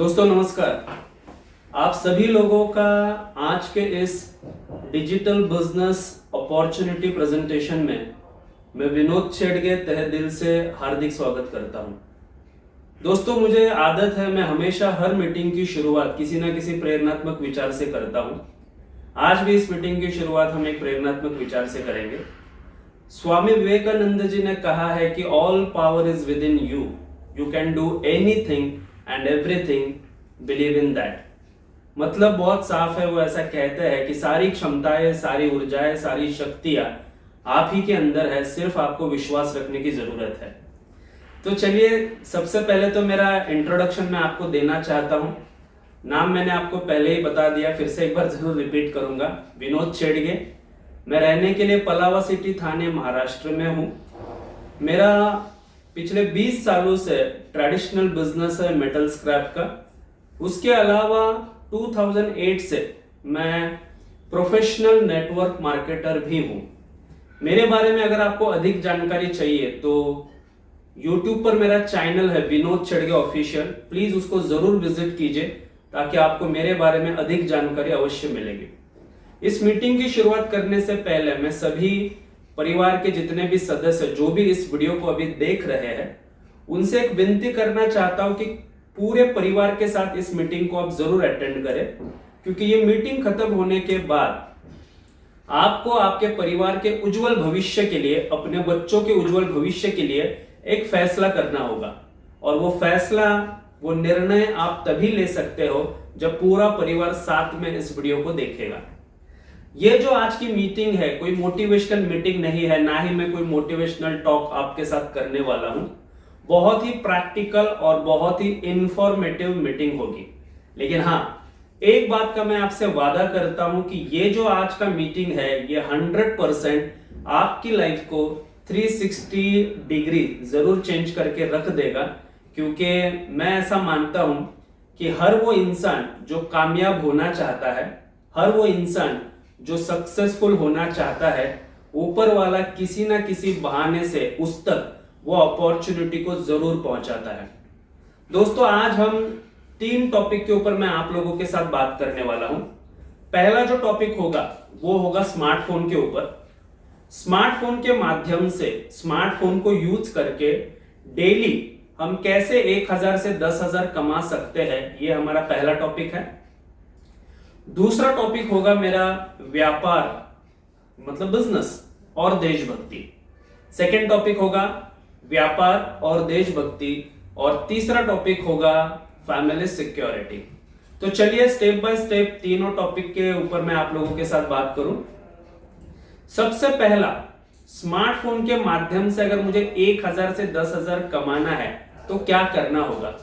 दोस्तों नमस्कार। आप सभी लोगों का आज के इस डिजिटल बिजनेस अपॉर्चुनिटी प्रेजेंटेशन में मैं विनोद छेड़गे तहे दिल से हार्दिक स्वागत करता हूं। दोस्तों मुझे आदत है, मैं हमेशा हर मीटिंग की शुरुआत किसी ना किसी प्रेरणात्मक विचार से करता हूं। आज भी इस मीटिंग की शुरुआत हम एक प्रेरणात्मक विचार से करेंगे। स्वामी विवेकानंद जी ने कहा है कि all power is with in you, you can do anything and everything, believe in that. मतलब बहुत साफ है, वो ऐसा कहते हैं कि सारी क्षमताएं, सारी ऊर्जाएं, सारी शक्तियां आप ही के अंदर है, सिर्फ आपको विश्वास रखने की जरूरत है। तो चलिए, सबसे पहले तो मेरा इंट्रोडक्शन मैं आपको देना चाहता हूं। नाम मैंने आपको पहले ही बता दिया, फिर से एक बार जरूर रिपीट करूंगा, विनोद छेड़गे। मैं रहने के लिए पलावा सिटी, थाने, महाराष्ट्र में हूं। मेरा पिछले 20 सालों से ट्रेडिशनल बिजनेस है मेटल स्क्रैप का। उसके अलावा 2008 से मैं प्रोफेशनल नेटवर्क मार्केटर भी हूं। मेरे बारे में अगर आपको अधिक जानकारी चाहिए तो YouTube पर मेरा चैनल है विनोद छेड़गे ऑफिशियल, प्लीज उसको जरूर विजिट कीजिए ताकि आपको मेरे बारे में अधिक जानकारी अवश्य मिलेगी। इस मीटिंग की शुरुआत करने से पहले मैं सभी परिवार के जितने भी सदस्य जो भी इस वीडियो को अभी देख रहे हैं उनसे एक विनती करना चाहता हूं कि पूरे परिवार के साथ इस मीटिंग को आप जरूर अटेंड करें, क्योंकि ये मीटिंग खत्म होने के बाद आपको आपके परिवार के उज्जवल भविष्य के लिए, अपने बच्चों के उज्जवल भविष्य के लिए एक फैसला करना होगा। और वो फैसला, वो निर्णय आप तभी ले सकते हो जब पूरा परिवार साथ में इस वीडियो को देखेगा। ये जो आज की मीटिंग है कोई मोटिवेशनल मीटिंग नहीं है, ना ही मैं कोई मोटिवेशनल टॉक आपके साथ करने वाला हूं। बहुत ही प्रैक्टिकल और बहुत ही इंफॉर्मेटिव मीटिंग होगी। लेकिन हाँ, एक बात का मैं आपसे वादा करता हूं कि ये जो आज का मीटिंग है ये 100% आपकी लाइफ को 360 डिग्री जरूर चेंज करके रख देगा। क्योंकि मैं ऐसा मानता हूं कि हर वो इंसान जो कामयाब होना चाहता है, हर वो इंसान जो सक्सेसफुल होना चाहता है, ऊपर वाला किसी ना किसी बहाने से उस तक वो अपॉर्चुनिटी को जरूर पहुंचाता है। दोस्तों आज हम 3 टॉपिक के ऊपर मैं आप लोगों के साथ बात करने वाला हूं। पहला जो टॉपिक होगा वो होगा स्मार्टफोन के ऊपर। स्मार्टफोन के माध्यम से, स्मार्टफोन को यूज करके डेली हम कैसे 1000 से 10,000 कमा सकते हैं, ये हमारा पहला टॉपिक है। दूसरा टॉपिक होगा मेरा व्यापार, मतलब बिजनेस और देशभक्ति। सेकेंड टॉपिक होगा व्यापार और देशभक्ति, और तीसरा टॉपिक होगा फैमिली सिक्योरिटी। तो चलिए स्टेप बाय स्टेप तीनों टॉपिक के ऊपर मैं आप लोगों के साथ बात करूं। सबसे पहला, स्मार्टफोन के माध्यम से अगर मुझे 1000 से 10,000 कमाना है तो क्या करना होगा।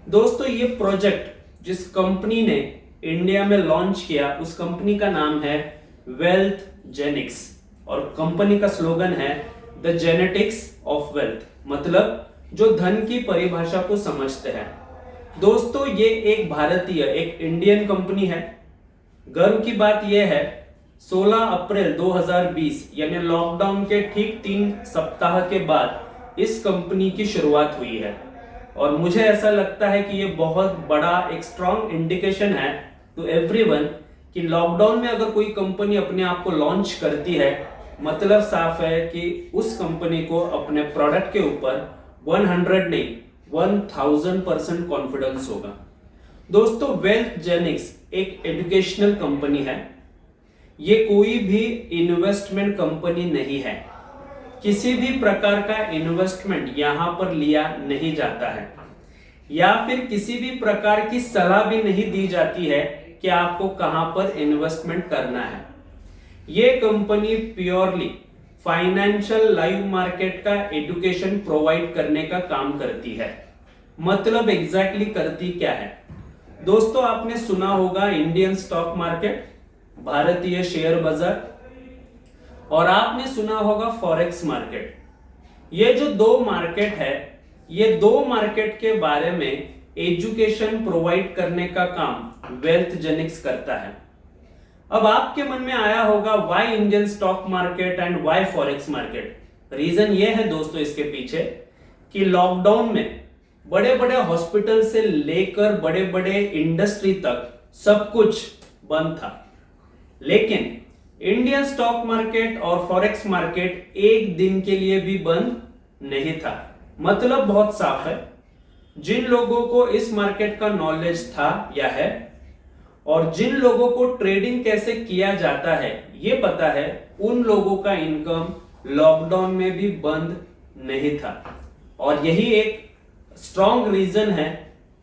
दोस्तों ये प्रोजेक्ट जिस कंपनी ने इंडिया में लॉन्च किया उस कंपनी का नाम है वेल्थ जेनिक्स, और कंपनी का स्लोगन है द जेनेटिक्स ऑफ वेल्थ, मतलब जो धन की परिभाषा को समझते हैं। दोस्तों ये एक भारतीय, एक इंडियन कंपनी है। गर्व की बात यह है 16 अप्रैल 2020 यानी लॉकडाउन के ठीक 3 सप्ताह के बाद इस कंपनी की शुरुआत हुई है। और मुझे ऐसा लगता है कि ये बहुत बड़ा एक स्ट्रॉन्ग इंडिकेशन है टू एवरीवन कि लॉकडाउन में अगर कोई कंपनी अपने आप को लॉन्च करती है, मतलब साफ है कि उस कंपनी को अपने प्रोडक्ट के ऊपर 100 नहीं 1000% कॉन्फिडेंस होगा। दोस्तों वेल्थ जेनिक्स एक एजुकेशनल कंपनी है। ये कोई भी इन्वेस्टमेंट कंपनी नहीं है। किसी भी प्रकार का इन्वेस्टमेंट यहां पर लिया नहीं जाता है, या फिर किसी भी प्रकार की सलाह भी नहीं दी जाती है कि आपको कहां पर इन्वेस्टमेंट करना है। ये company purely financial live market का एजुकेशन प्रोवाइड करने का काम करती है। मतलब एग्जैक्टली करती क्या है। दोस्तों आपने सुना होगा इंडियन स्टॉक मार्केट, भारतीय शेयर बाजार, और आपने सुना होगा फॉरेक्स मार्केट। ये जो 2 मार्केट है, ये 2 मार्केट के बारे में एजुकेशन प्रोवाइड करने का काम वेल्थ जेनिक्स करता है। अब आपके मन में आया होगा why Indian stock market and why forex market. Reason ये है दोस्तों इसके पीछे कि लॉकडाउन में बड़े बड़े हॉस्पिटल से लेकर बड़े बड़े इंडस्ट्री तक सब कुछ बंद था। लेकिन इंडियन स्टॉक मार्केट और फॉरेक्स मार्केट एक दिन के लिए भी बंद नहीं था। मतलब बहुत साफ है, जिन लोगों को इस मार्केट का नॉलेज था या है और जिन लोगों को ट्रेडिंग कैसे किया जाता है ये पता है, उन लोगों का इनकम लॉकडाउन में भी बंद नहीं था। और यही एक स्ट्रॉन्ग रीजन है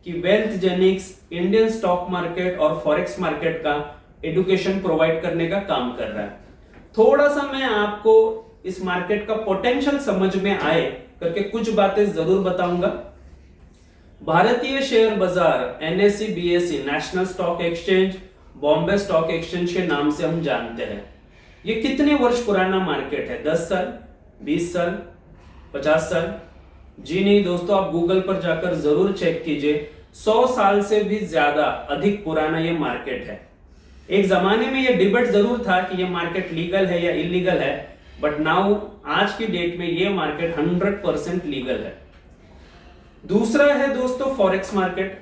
कि वेल्थ जेनिक्स इंडियन स्टॉक मार्केट और फॉरेक्स मार्केट का एजुकेशन प्रोवाइड करने का काम कर रहा है। थोड़ा सा मैं आपको इस मार्केट का पोटेंशियल समझ में आए करके कुछ बातें जरूर बताऊंगा। भारतीय शेयर बाजार NSE BSE national stock exchange, Bombay stock exchange के नाम से हम जानते हैं। ये कितने वर्ष पुराना मार्केट है? 10 साल, 20 साल, 50 साल? जी नहीं दोस्तों, आप गूगल पर जाकर जरूर चेक कीजिए, 100 साल से भी ज्यादा अधिक पुराना ये मार्केट है। एक जमाने में ये डिबेट जरूर था कि ये मार्केट लीगल है या इलीगल है, बट नाउ आज की डेट में ये मार्केट 100% लीगल है। दूसरा है दोस्तों फॉरेक्स मार्केट।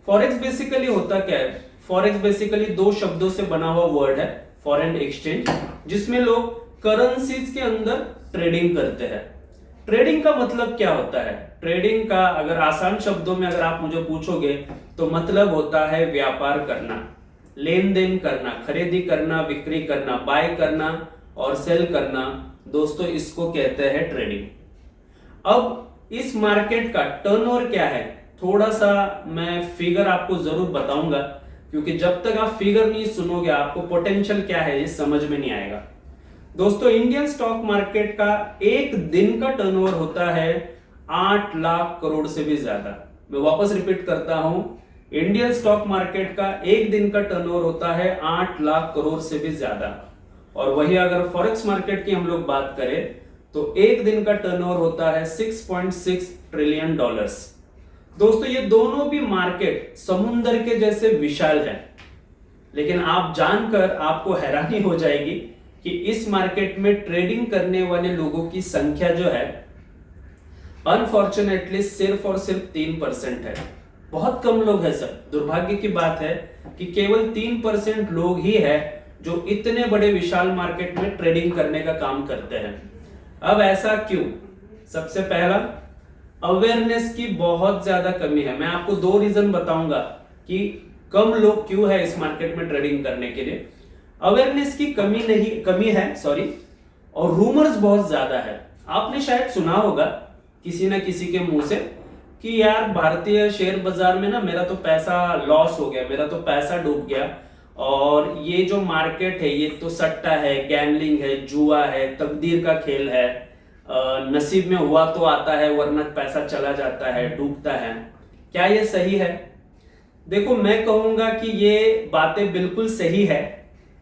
फॉरेक्स बेसिकली होता क्या है? फॉरेक्स बेसिकली दो शब्दों से बना हुआ वर्ड है, फॉरेन एक्सचेंज, जिसमें लोग करेंसीज के अंदर ट्रेडिंग करते हैं। ट्रेडिंग का मतलब क्या होता है? ट्रेडिंग का अगर आसान शब्दों में अगर आप मुझे पूछोगे तो मतलब होता है व्यापार करना, लेन देन करना, खरीदी करना, बिक्री करना, बाय करना और सेल करना। दोस्तों इसको कहते हैं ट्रेडिंग। अब इस मार्केट का टर्नओवर क्या है, थोड़ा सा मैं फिगर आपको जरूर बताऊंगा, क्योंकि जब तक आप फिगर नहीं सुनोगे आपको पोटेंशियल क्या है ये समझ में नहीं आएगा। दोस्तों इंडियन स्टॉक मार्केट का एक दिन का टर्नओवर होता है 8 लाख करोड़ से भी ज्यादा। मैं वापस रिपीट करता हूं, इंडियन स्टॉक मार्केट का एक दिन का टर्नओवर होता है 8 लाख करोड़ से भी ज्यादा। और वही अगर फॉरेक्स मार्केट की हम लोग बात करें तो एक दिन का टर्नओवर होता है 6.6 ट्रिलियन डॉलर्स। दोस्तों ये दोनों भी मार्केट समुद्र के जैसे विशाल है, लेकिन आप जानकर आपको हैरानी हो जाएगी कि इस मार्केट में ट्रेडिंग करने वाले लोगों की संख्या जो है अनफॉर्चुनेटली सिर्फ और सिर्फ 3% है। बहुत कम लोग हैं सर। दुर्भाग्य की बात है कि केवल 3% लोग ही है जो इतने बड़े विशाल मार्केट में ट्रेडिंग करने का काम करते हैं। अब ऐसा क्यों? सबसे पहला, अवेयरनेस की बहुत ज्यादा कमी है। मैं आपको 2 रीजन बताऊंगा कि कम लोग क्यों है इस मार्केट में ट्रेडिंग करने के लिए। अवेयरनेस की कमी है और रूमर्स बहुत ज्यादा है। आपने शायद सुना होगा किसी ना किसी के मुंह से कि यार भारतीय शेयर बाजार में ना मेरा तो पैसा लॉस हो गया, मेरा तो पैसा डूब गया, और ये जो मार्केट है ये तो सट्टा है, गैम्बलिंग है, जुआ है, तकदीर का खेल है, नसीब में हुआ तो आता है वरना पैसा चला जाता है, डूबता है। क्या ये सही है? देखो मैं कहूंगा कि ये बातें बिल्कुल सही है।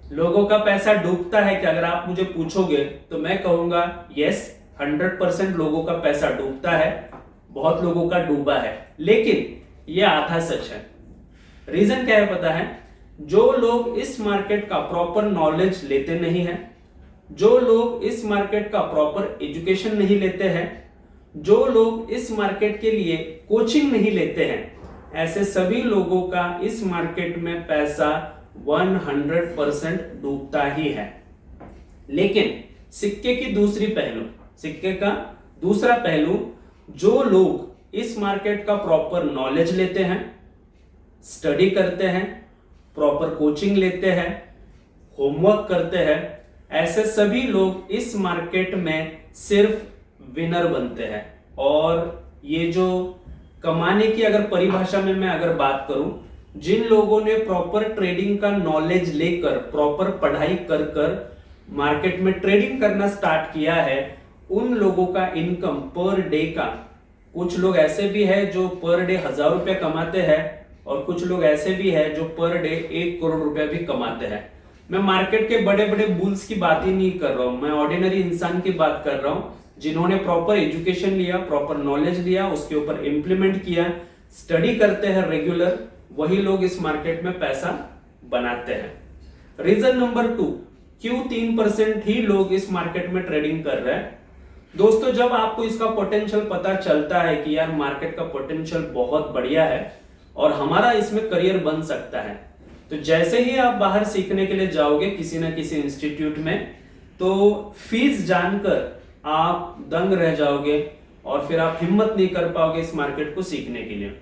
लोगों का पैसा डूबता है कि अगर आप मुझे पूछोगे तो मैं कहूंगा यस, 100% लोगों का पैसा डूबता है, बहुत लोगों का डूबा है, लेकिन ये आधा सच है। रीजन क्या है पता है? जो लोग इस मार्केट का प्रॉपर नॉलेज लेते नहीं हैं, जो लोग इस मार्केट का प्रॉपर एजुकेशन नहीं लेते हैं, जो लोग इस मार्केट के लिए कोचिंग नहीं लेते हैं, ऐसे सभी लोगों का इस मार्केट में पैसा 100% डूबता ही है। लेकिन सिक्के का दूसरा पहलू, जो लोग इस मार्केट का प्रॉपर नॉलेज लेते हैं, स्टडी करते हैं, प्रॉपर कोचिंग लेते हैं, होमवर्क करते हैं, ऐसे सभी लोग इस मार्केट में सिर्फ विनर बनते हैं। और ये जो कमाने की अगर परिभाषा में मैं अगर बात करूं, जिन लोगों ने प्रॉपर ट्रेडिंग का नॉलेज लेकर, प्रॉपर पढ़ाई कर कर मार्केट में ट्रेडिंग करना स्टार्ट किया है, उन लोगों का इनकम पर डे का, कुछ लोग ऐसे भी है जो पर डे 1000 रुपए कमाते हैं और कुछ लोग ऐसे भी है जो पर डे 1 करोड़ रुपए भी कमाते हैं। मैं मार्केट के बड़े बड़े बुल्स की बात ही नहीं कर रहा हूं, मैं ऑर्डिनरी इंसान की बात कर रहा हूं, जिन्होंने प्रॉपर एजुकेशन लिया, प्रॉपर नॉलेज लिया, उसके ऊपर इंप्लीमेंट किया, स्टडी करते हैं रेगुलर, वही लोग इस मार्केट में पैसा बनाते हैं। रीजन नंबर 2, क्यों 3% ही लोग इस मार्केट में ट्रेडिंग कर रहे हैं? दोस्तों जब आपको इसका पोटेंशियल पता चलता है कि यार मार्केट का पोटेंशियल बहुत बढ़िया है और हमारा इसमें करियर बन सकता है, तो जैसे ही आप बाहर सीखने के लिए जाओगे किसी ना किसी इंस्टीट्यूट में, तो फीस जानकर आप दंग रह जाओगे और फिर आप हिम्मत नहीं कर पाओगे इस मार्केट को सीखने के लिए।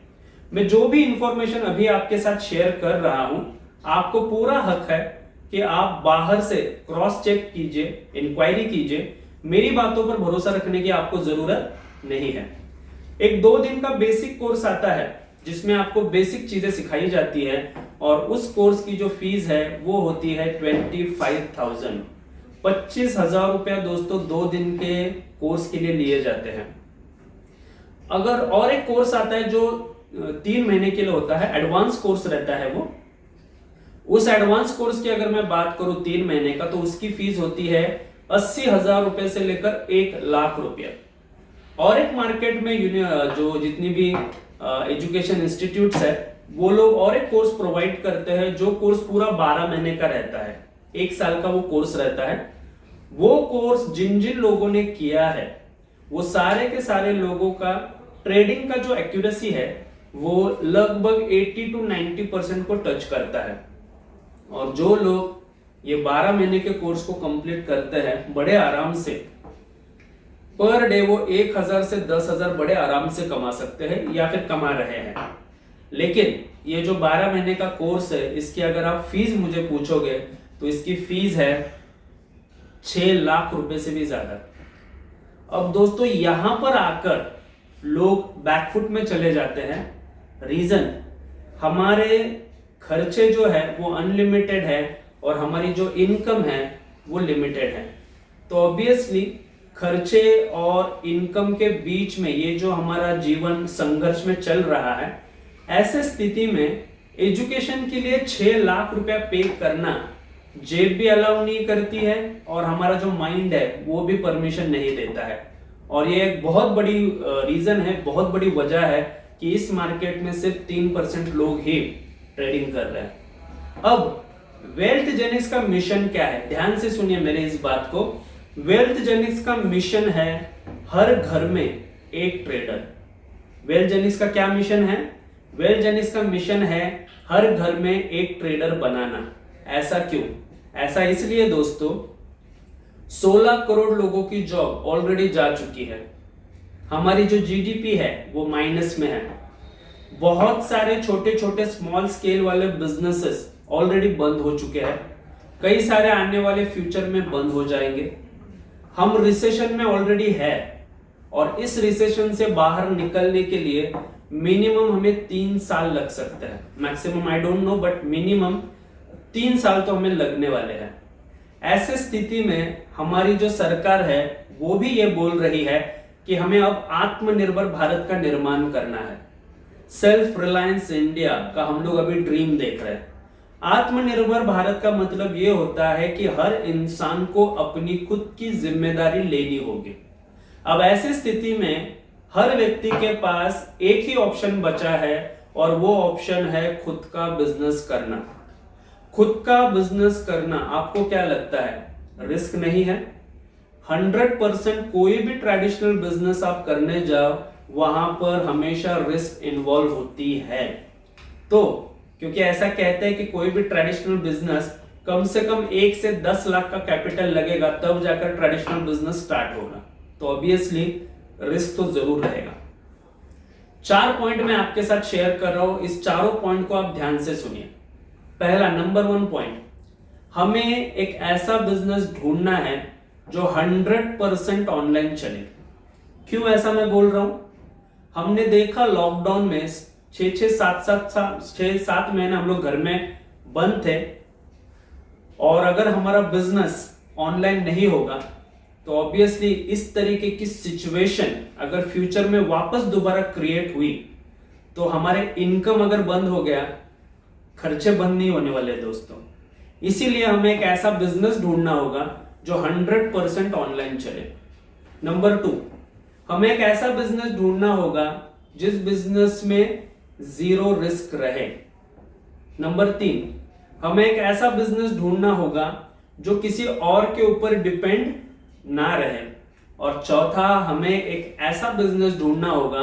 मैं जो भी इंफॉर्मेशन अभी आपके साथ शेयर कर रहा हूं, आपको पूरा हक है कि आप बाहर से क्रॉस चेक कीजिए, इंक्वायरी कीजिए। मेरी बातों पर भरोसा रखने की आपको जरूरत नहीं है। एक 2 दिन का बेसिक कोर्स आता है जिसमें आपको बेसिक चीजें सिखाई जाती है और उस कोर्स की जो फीस है वो होती है 25,000, 25,000 रुपया दोस्तों 2 दिन के कोर्स के लिए लिए जाते हैं। अगर और एक कोर्स आता है जो 3 महीने के लिए होता है, एडवांस कोर्स रहता है वो। उस एडवांस कोर्स की अगर मैं बात करूं 3 महीने का, तो उसकी फीस होती है 80,000 रुपए से लेकर 1,00,000 रुपया। और एक मार्केट में जो जितनी भी एजुकेशन इंस्टीट्यूट्स है वो लोग और एक कोर्स प्रोवाइड करते हैं जो कोर्स पूरा 12 महीने का रहता है, 1 साल का वो कोर्स रहता है। वो कोर्स जिन जिन लोगों ने किया है वो सारे के सारे लोगों का ट्रेडिंग का जो एक्यूरेसी है वो लगभग 80 to 90% को टच करता है। और जो लोग ये 12 महीने के कोर्स को कंप्लीट करते हैं बड़े आराम से, पर डे वो 1,000 से 10,000 बड़े आराम से कमा सकते हैं या फिर कमा रहे हैं। लेकिन ये जो 12 महीने का कोर्स है, इसकी अगर आप फीस मुझे पूछोगे तो इसकी फीस है 6 लाख रुपए से भी ज्यादा। अब दोस्तों यहां पर आकर लोग बैकफुट में चले जाते हैं। रीजन, हमारे खर्चे जो है वो अनलिमिटेड है और हमारी जो इनकम है वो लिमिटेड है। तो ऑब्वियसली खर्चे और इनकम के बीच में ये जो हमारा जीवन संघर्ष में चल रहा है, ऐसे स्थिति में एजुकेशन के लिए 6 लाख रुपया पे करना जेब भी अलाउ नहीं करती है और हमारा जो माइंड है वो भी परमिशन नहीं देता है। और ये एक बहुत बड़ी रीजन है, बहुत बड़ी वजह है कि इस मार्केट में सिर्फ 3% लोग ही ट्रेडिंग कर रहे हैं। अब वेल्थ जेनिक्स का मिशन क्या है, ध्यान से सुनिए मेरे इस बात को। वेल्थ जेनिक्स का मिशन है हर घर में एक ट्रेडर। वेल्थ जेनिक्स का क्या मिशन है? वेल्थ जेनिक्स का मिशन है हर घर में एक ट्रेडर बनाना। ऐसा क्यों? ऐसा इसलिए दोस्तों, 16 करोड़ लोगों की जॉब ऑलरेडी जा चुकी है। हमारी जो जीडीपी है वो माइनस में है। बहुत सारे छोटे छोटे स्मॉल स्केल वाले बिजनेसेस ऑलरेडी बंद हो चुके हैं। कई सारे आने वाले फ्यूचर में बंद हो जाएंगे। हम रिसेशन में ऑलरेडी है और इस रिसेशन से बाहर निकलने के लिए मिनिमम हमें 3 साल लग सकता है। Maximum I don't know, but minimum 3 साल तो हमें लगने वाले हैं। ऐसे स्थिति में हमारी जो सरकार है वो भी ये बोल रही है कि हमें अब आत्मनिर्भर भारत का निर्माण करना है। सेल्फ रिलायंस इंडिया का हम लोग अभी ड्रीम देख रहे हैं। आत्मनिर्भर भारत का मतलब ये होता है कि हर इंसान को अपनी खुद की जिम्मेदारी लेनी होगी। अब ऐसी स्थिति में हर व्यक्ति के पास एक ही ऑप्शन बचा है और वो ऑप्शन है खुद का बिजनेस करना। खुद का बिजनेस करना आपको क्या लगता है, रिस्क नहीं है? 100% कोई भी ट्रेडिशनल बिजनेस आप करने जाओ वहां पर हमेशा रिस्क इन्वॉल्व होती है। तो क्योंकि ऐसा कहते हैं कि कोई भी ट्रेडिशनल बिजनेस कम से कम 1 से 10 लाख का कैपिटल लगेगा तब जाकर ट्रेडिशनल बिजनेस स्टार्ट होगा। तो ऑब्वियसली रिस्क तो जरूर रहेगा। 4 पॉइंट मैं आपके साथ शेयर कर रहा हूं, इस चारों पॉइंट को आप ध्यान से सुनिए। पहला, नंबर 1 पॉइंट, हमें एक ऐसा बिजनेस ढूंढना है जो 100% ऑनलाइन चले। क्यों ऐसा मैं बोल रहा हूं? हमने देखा लॉकडाउन में 6-7 महीने हम लोग घर में बंद थे और अगर हमारा बिजनेस ऑनलाइन नहीं होगा तो ऑब्वियसली इस तरीके की सिचुएशन अगर फ्यूचर में वापस दोबारा क्रिएट हुई तो हमारे इनकम अगर बंद हो गया, खर्चे बंद नहीं होने वाले दोस्तों। इसीलिए हमें एक ऐसा बिजनेस ढूंढना होगा जो 100% ऑनलाइन चले। नंबर 2, हमें एक ऐसा बिजनेस ढूंढना होगा जिस बिजनेस में 0 रिस्क रहे। नंबर 3, हमें एक ऐसा बिजनेस ढूंढना होगा जो किसी और के ऊपर डिपेंड ना रहे। और चौथा, हमें एक ऐसा बिजनेस ढूंढना होगा,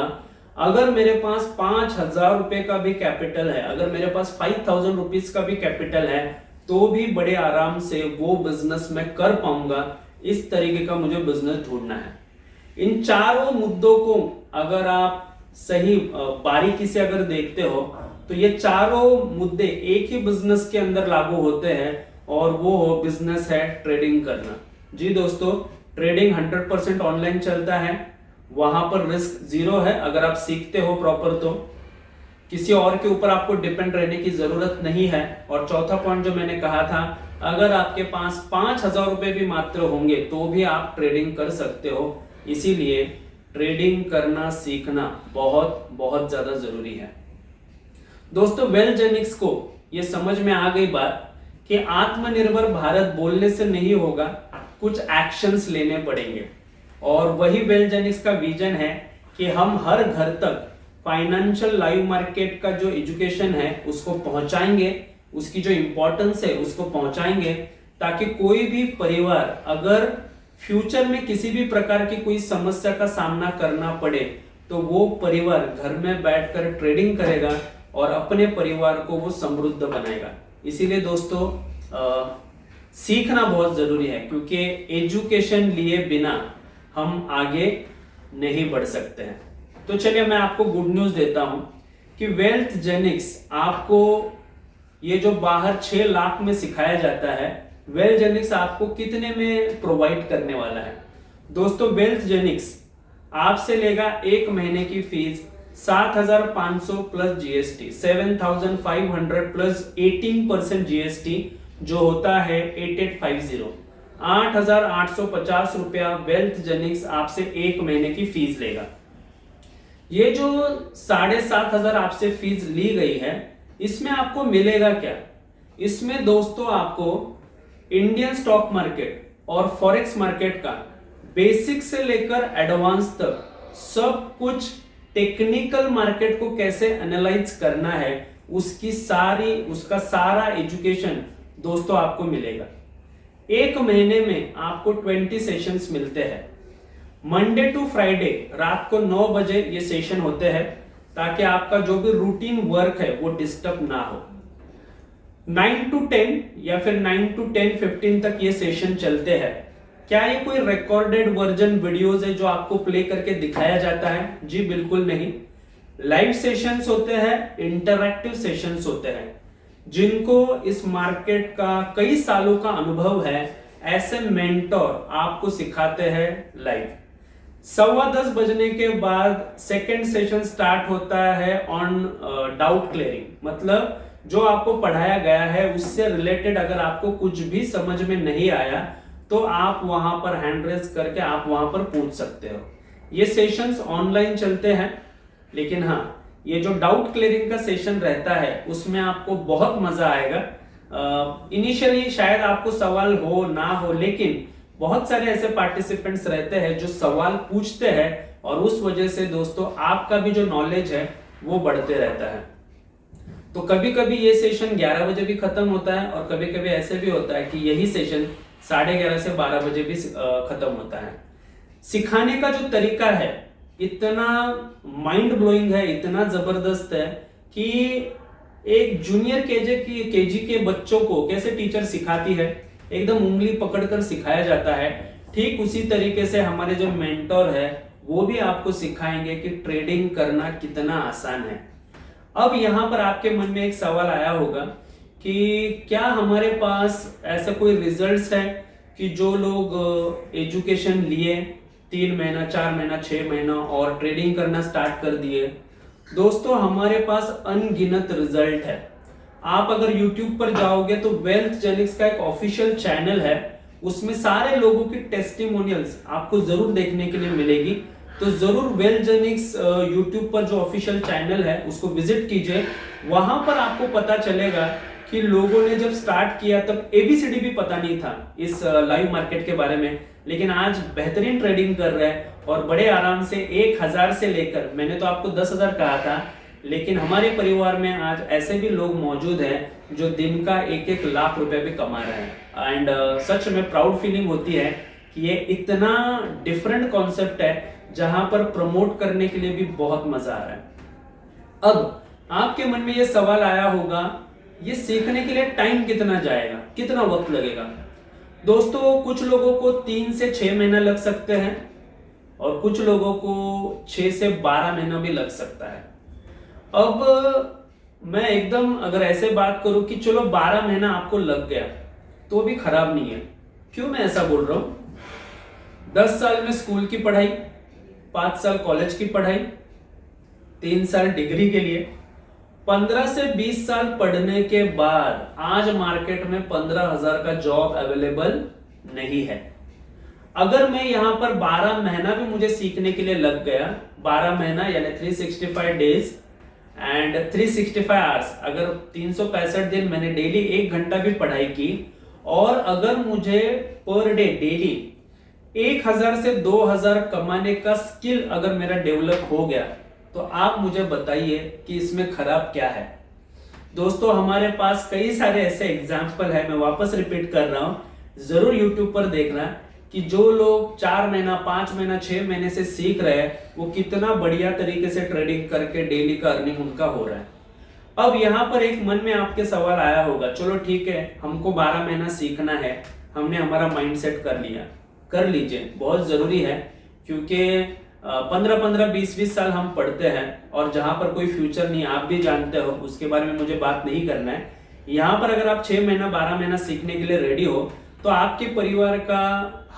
अगर मेरे पास 5,000 रुपए का भी कैपिटल है, अगर मेरे पास 5,000 रुपीज का भी कैपिटल है, तो भी बड़े आराम से वो बिजनेस मैं कर पाऊंगा। इस तरीके का मुझे बिजनेस ढूंढना है। इन चारों मुद्दों को अगर आप सही बारीकी से अगर देखते हो तो ये चारों मुद्दे एक ही बिजनेस के अंदर लागू होते हैं, और वो बिजनेस है ट्रेडिंग करना। जी दोस्तों, ट्रेडिंग 100% ऑनलाइन चलता है, वहां पर रिस्क जीरो है अगर आप सीखते हो प्रॉपर। तो किसी और के ऊपर आपको डिपेंड रहने की जरूरत नहीं है। और चौथा पॉइंट जो मैंने कहा था, अगर आपके पास 5,000 रुपए भी मात्र होंगे तो भी आप ट्रेडिंग कर सकते हो। इसीलिए ट्रेडिंग करना सीखना बहुत बहुत ज्यादा जरूरी है। दोस्तों, वेलजेनिक्स को ये समझ में आ गई बात कि आत्मनिर्भर भारत बोलने से नहीं होगा, कुछ एक्शंस लेने पड़ेंगे। और वही वेलजेनिक्स का विजन है कि हम हर घर तक फाइनेंशियल लाइव मार्केट का जो एजुकेशन है उसको पहुंचाएंगे, उसकी जो इंपॉर्टेंस है उसको पहुंचाएंगे, ताकि कोई भी परिवार अगर फ्यूचर में किसी भी प्रकार की कोई समस्या का सामना करना पड़े तो वो परिवार घर में बैठकर ट्रेडिंग करेगा और अपने परिवार को वो समृद्ध बनाएगा। इसीलिए दोस्तों, सीखना बहुत जरूरी है, क्योंकि एजुकेशन लिए बिना हम आगे नहीं बढ़ सकते हैं। तो चलिए मैं आपको गुड न्यूज देता हूं कि वेल्थजेनिक्स आपको ये जो बाहर 6 लाख में सिखाया जाता है, वेल्थजेनिक्स आपको कितने में प्रोवाइड करने वाला है। दोस्तों, वेल्थजेनिक्स आपसे लेगा 1 महीने की fees 7,500 plus GST, 7,500 plus 18% GST, जो होता है 8850, 8,850 रुपया वेल्थजेनिक्स आपसे 1 महीने की फीस लेगा। ये जो 7,500 आपसे फीस ली गई है, इसमें आपको मिलेगा क्या? इसमें दोस्तों आपको इंडियन स्टॉक मार्केट और फॉरेक्स मार्केट का बेसिक से लेकर एडवांस तक सब कुछ, टेक्निकल मार्केट को कैसे एनालाइज करना है उसका सारा एजुकेशन दोस्तों आपको मिलेगा। 1 महीने में आपको 20 सेशंस मिलते हैं। मंडे टू फ्राइडे रात को 9 बजे ये सेशन होते हैं, ताकि आपका जो भी रूटीन वर्क है वो डिस्टर्ब ना हो। 9 to 10 या फिर 9 to 10:15 तक ये सेशन चलते हैं। क्या ये कोई रिकॉर्डेड वर्जन वीडियोस है जो आपको प्ले करके दिखाया जाता है? जी बिल्कुल नहीं। लाइव सेशंस होते हैं, इंटरैक्टिव सेशंस होते हैं। जिनको इस मार्केट का कई सालों का अनुभव है, ऐसे मेंटोर आपको सिखाते हैं लाइव। 10:15 बजने के बाद सेकेंड सेशन स्टार्ट होता है ऑन डाउट क्लियरिंग, मतलब जो आपको पढ़ाया गया है उससे रिलेटेड अगर आपको कुछ भी समझ में नहीं आया तो आप वहां पर हैंड रेज करके आप वहां पर पूछ सकते हो। ये सेशंस ऑनलाइन चलते हैं, लेकिन हाँ, ये जो डाउट क्लियरिंग का सेशन रहता है उसमें आपको बहुत मजा आएगा। इनिशियली शायद आपको सवाल हो ना हो, लेकिन बहुत सारे ऐसे पार्टिसिपेंट्स रहते हैं जो सवाल पूछते हैं, और उस वजह से दोस्तों आपका भी जो नॉलेज है वो बढ़ते रहता है। तो कभी कभी ये सेशन 11 बजे भी खत्म होता है, और कभी कभी ऐसे भी होता है कि यही सेशन 11:30 से 12 बजे भी खत्म होता है। सिखाने का जो तरीका है इतना माइंड ब्लोइंग है, इतना जबरदस्त है कि एक जूनियर केजी के बच्चों को कैसे टीचर सिखाती है, एकदम उंगली पकड़कर सिखाया जाता है, ठीक उसी तरीके से हमारे जो मेंटोर है वो भी आपको सिखाएंगे कि ट्रेडिंग करना कितना आसान है। अब यहां पर आपके मन में एक सवाल आया होगा कि क्या हमारे पास ऐसा कोई रिजल्ट्स है कि जो लोग एजुकेशन लिए 3 महीना, 4 महीना, 6 महीना और ट्रेडिंग करना स्टार्ट कर दिए। दोस्तों, हमारे पास अनगिनत रिजल्ट है। आप अगर YouTube पर जाओगे तो वेल्थजेनिक्स का एक ऑफिशियल चैनल है, उसमें सारे लोगों की टेस्टिमोनियल्स आपको जरूर देखने के लिए मिलेगी। तो जरूर वेल्थजेनिक्स YouTube पर जो ऑफिशियल चैनल है उसको विजिट कीजिए। वहां पर आपको पता चलेगा कि लोगों ने जब स्टार्ट किया तब ABCD भी पता नहीं था इस लाइव मार्केट के बारे में, लेकिन आज बेहतरीन ट्रेडिंग कर रहे हैं और बड़े आराम से 1,000 से लेकर, मैंने तो आपको 10,000 कहा था, लेकिन हमारे परिवार में आज ऐसे भी लोग मौजूद हैं जो दिन का 1-1 लाख रुपए भी कमा रहे हैं। एंड सच में प्राउड फीलिंग होती है ये इतना डिफरेंट कॉन्सेप्ट है जहां पर प्रमोट करने के लिए भी बहुत मजा आ रहा है। अब आपके मन में ये सवाल आया होगा, ये सीखने के लिए टाइम कितना जाएगा, कितना वक्त लगेगा? दोस्तों, कुछ लोगों को 3 से 6 महीना लग सकते हैं और कुछ लोगों को 6 से 12 महीना भी लग सकता है। अब मैं एकदम अगर ऐसे बात करूं कि चलो 12 महीना आपको लग गया तो भी खराब नहीं है। क्यों मैं ऐसा बोल रहा हूं? 10 साल में स्कूल की पढ़ाई, 5 साल कॉलेज की पढ़ाई, 3 साल डिग्री के लिए, 15 से 20 साल पढ़ने के बाद आज मार्केट में 15,000 का जॉब अवेलेबल नहीं है। अगर मैं यहां पर 12 महीना भी मुझे सीखने के लिए लग गया, 12 महीना यानी 365 डेज एंड 365 आवर्स, अगर 365 दिन मैंने डेली 1 घंटा भी पढ़ाई की और अगर मुझे पर डे डेली 1,000 से 2,000 कमाने का स्किल अगर मेरा डेवलप हो गया, तो आप मुझे बताइए कि इसमें खराब क्या है? दोस्तों, हमारे पास कई सारे ऐसे एग्जाम्पल है, मैं वापस रिपीट कर रहा हूं, जरूर यूट्यूब पर देखना कि जो लोग 4 महीना, 5 महीना, 6 महीने से सीख रहे हैं वो कितना बढ़िया तरीके से ट्रेडिंग करके डेली का अर्निंग उनका हो रहा है। अब यहां पर एक मन में आपके सवाल आया होगा, चलो ठीक है, हमको 12 महीना सीखना है, हमने हमारा माइंड सेट कर लिया, कर लीजिए, बहुत जरूरी है, क्योंकि 15-15, 20-20 साल हम पढ़ते हैं और जहां पर कोई फ्यूचर नहीं, आप भी जानते हो, उसके बारे में मुझे बात नहीं करना है। यहां पर अगर आप 6 महीना 12 महीना सीखने के लिए रेडी हो तो आपके परिवार का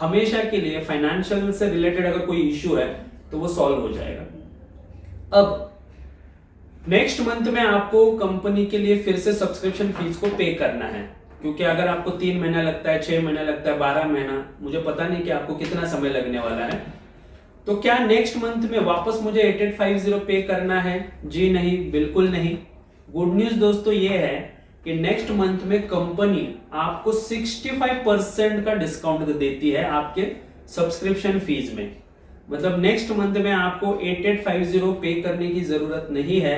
हमेशा के लिए फाइनेंशियल से रिलेटेड अगर कोई इश्यू है तो वो सॉल्व हो जाएगा। अब नेक्स्ट मंथ में आपको कंपनी के लिए फिर से सब्सक्रिप्शन फीस को पे करना है, क्योंकि अगर आपको 3 महीना लगता है, 6 महीना लगता है, 12 महीना, मुझे पता नहीं कि आपको कितना समय लगने वाला है। तो क्या नेक्स्ट मंथ में वापस मुझे 8850 पे करना है? जी नहीं, बिल्कुल नहीं। गुड न्यूज दोस्तों ये है कि नेक्स्ट मंथ में कंपनी आपको 65% का डिस्काउंट देती है आपके सब्सक्रिप्शन फीस में। मतलब नेक्स्ट मंथ में आपको 8850 पे करने की जरूरत नहीं है,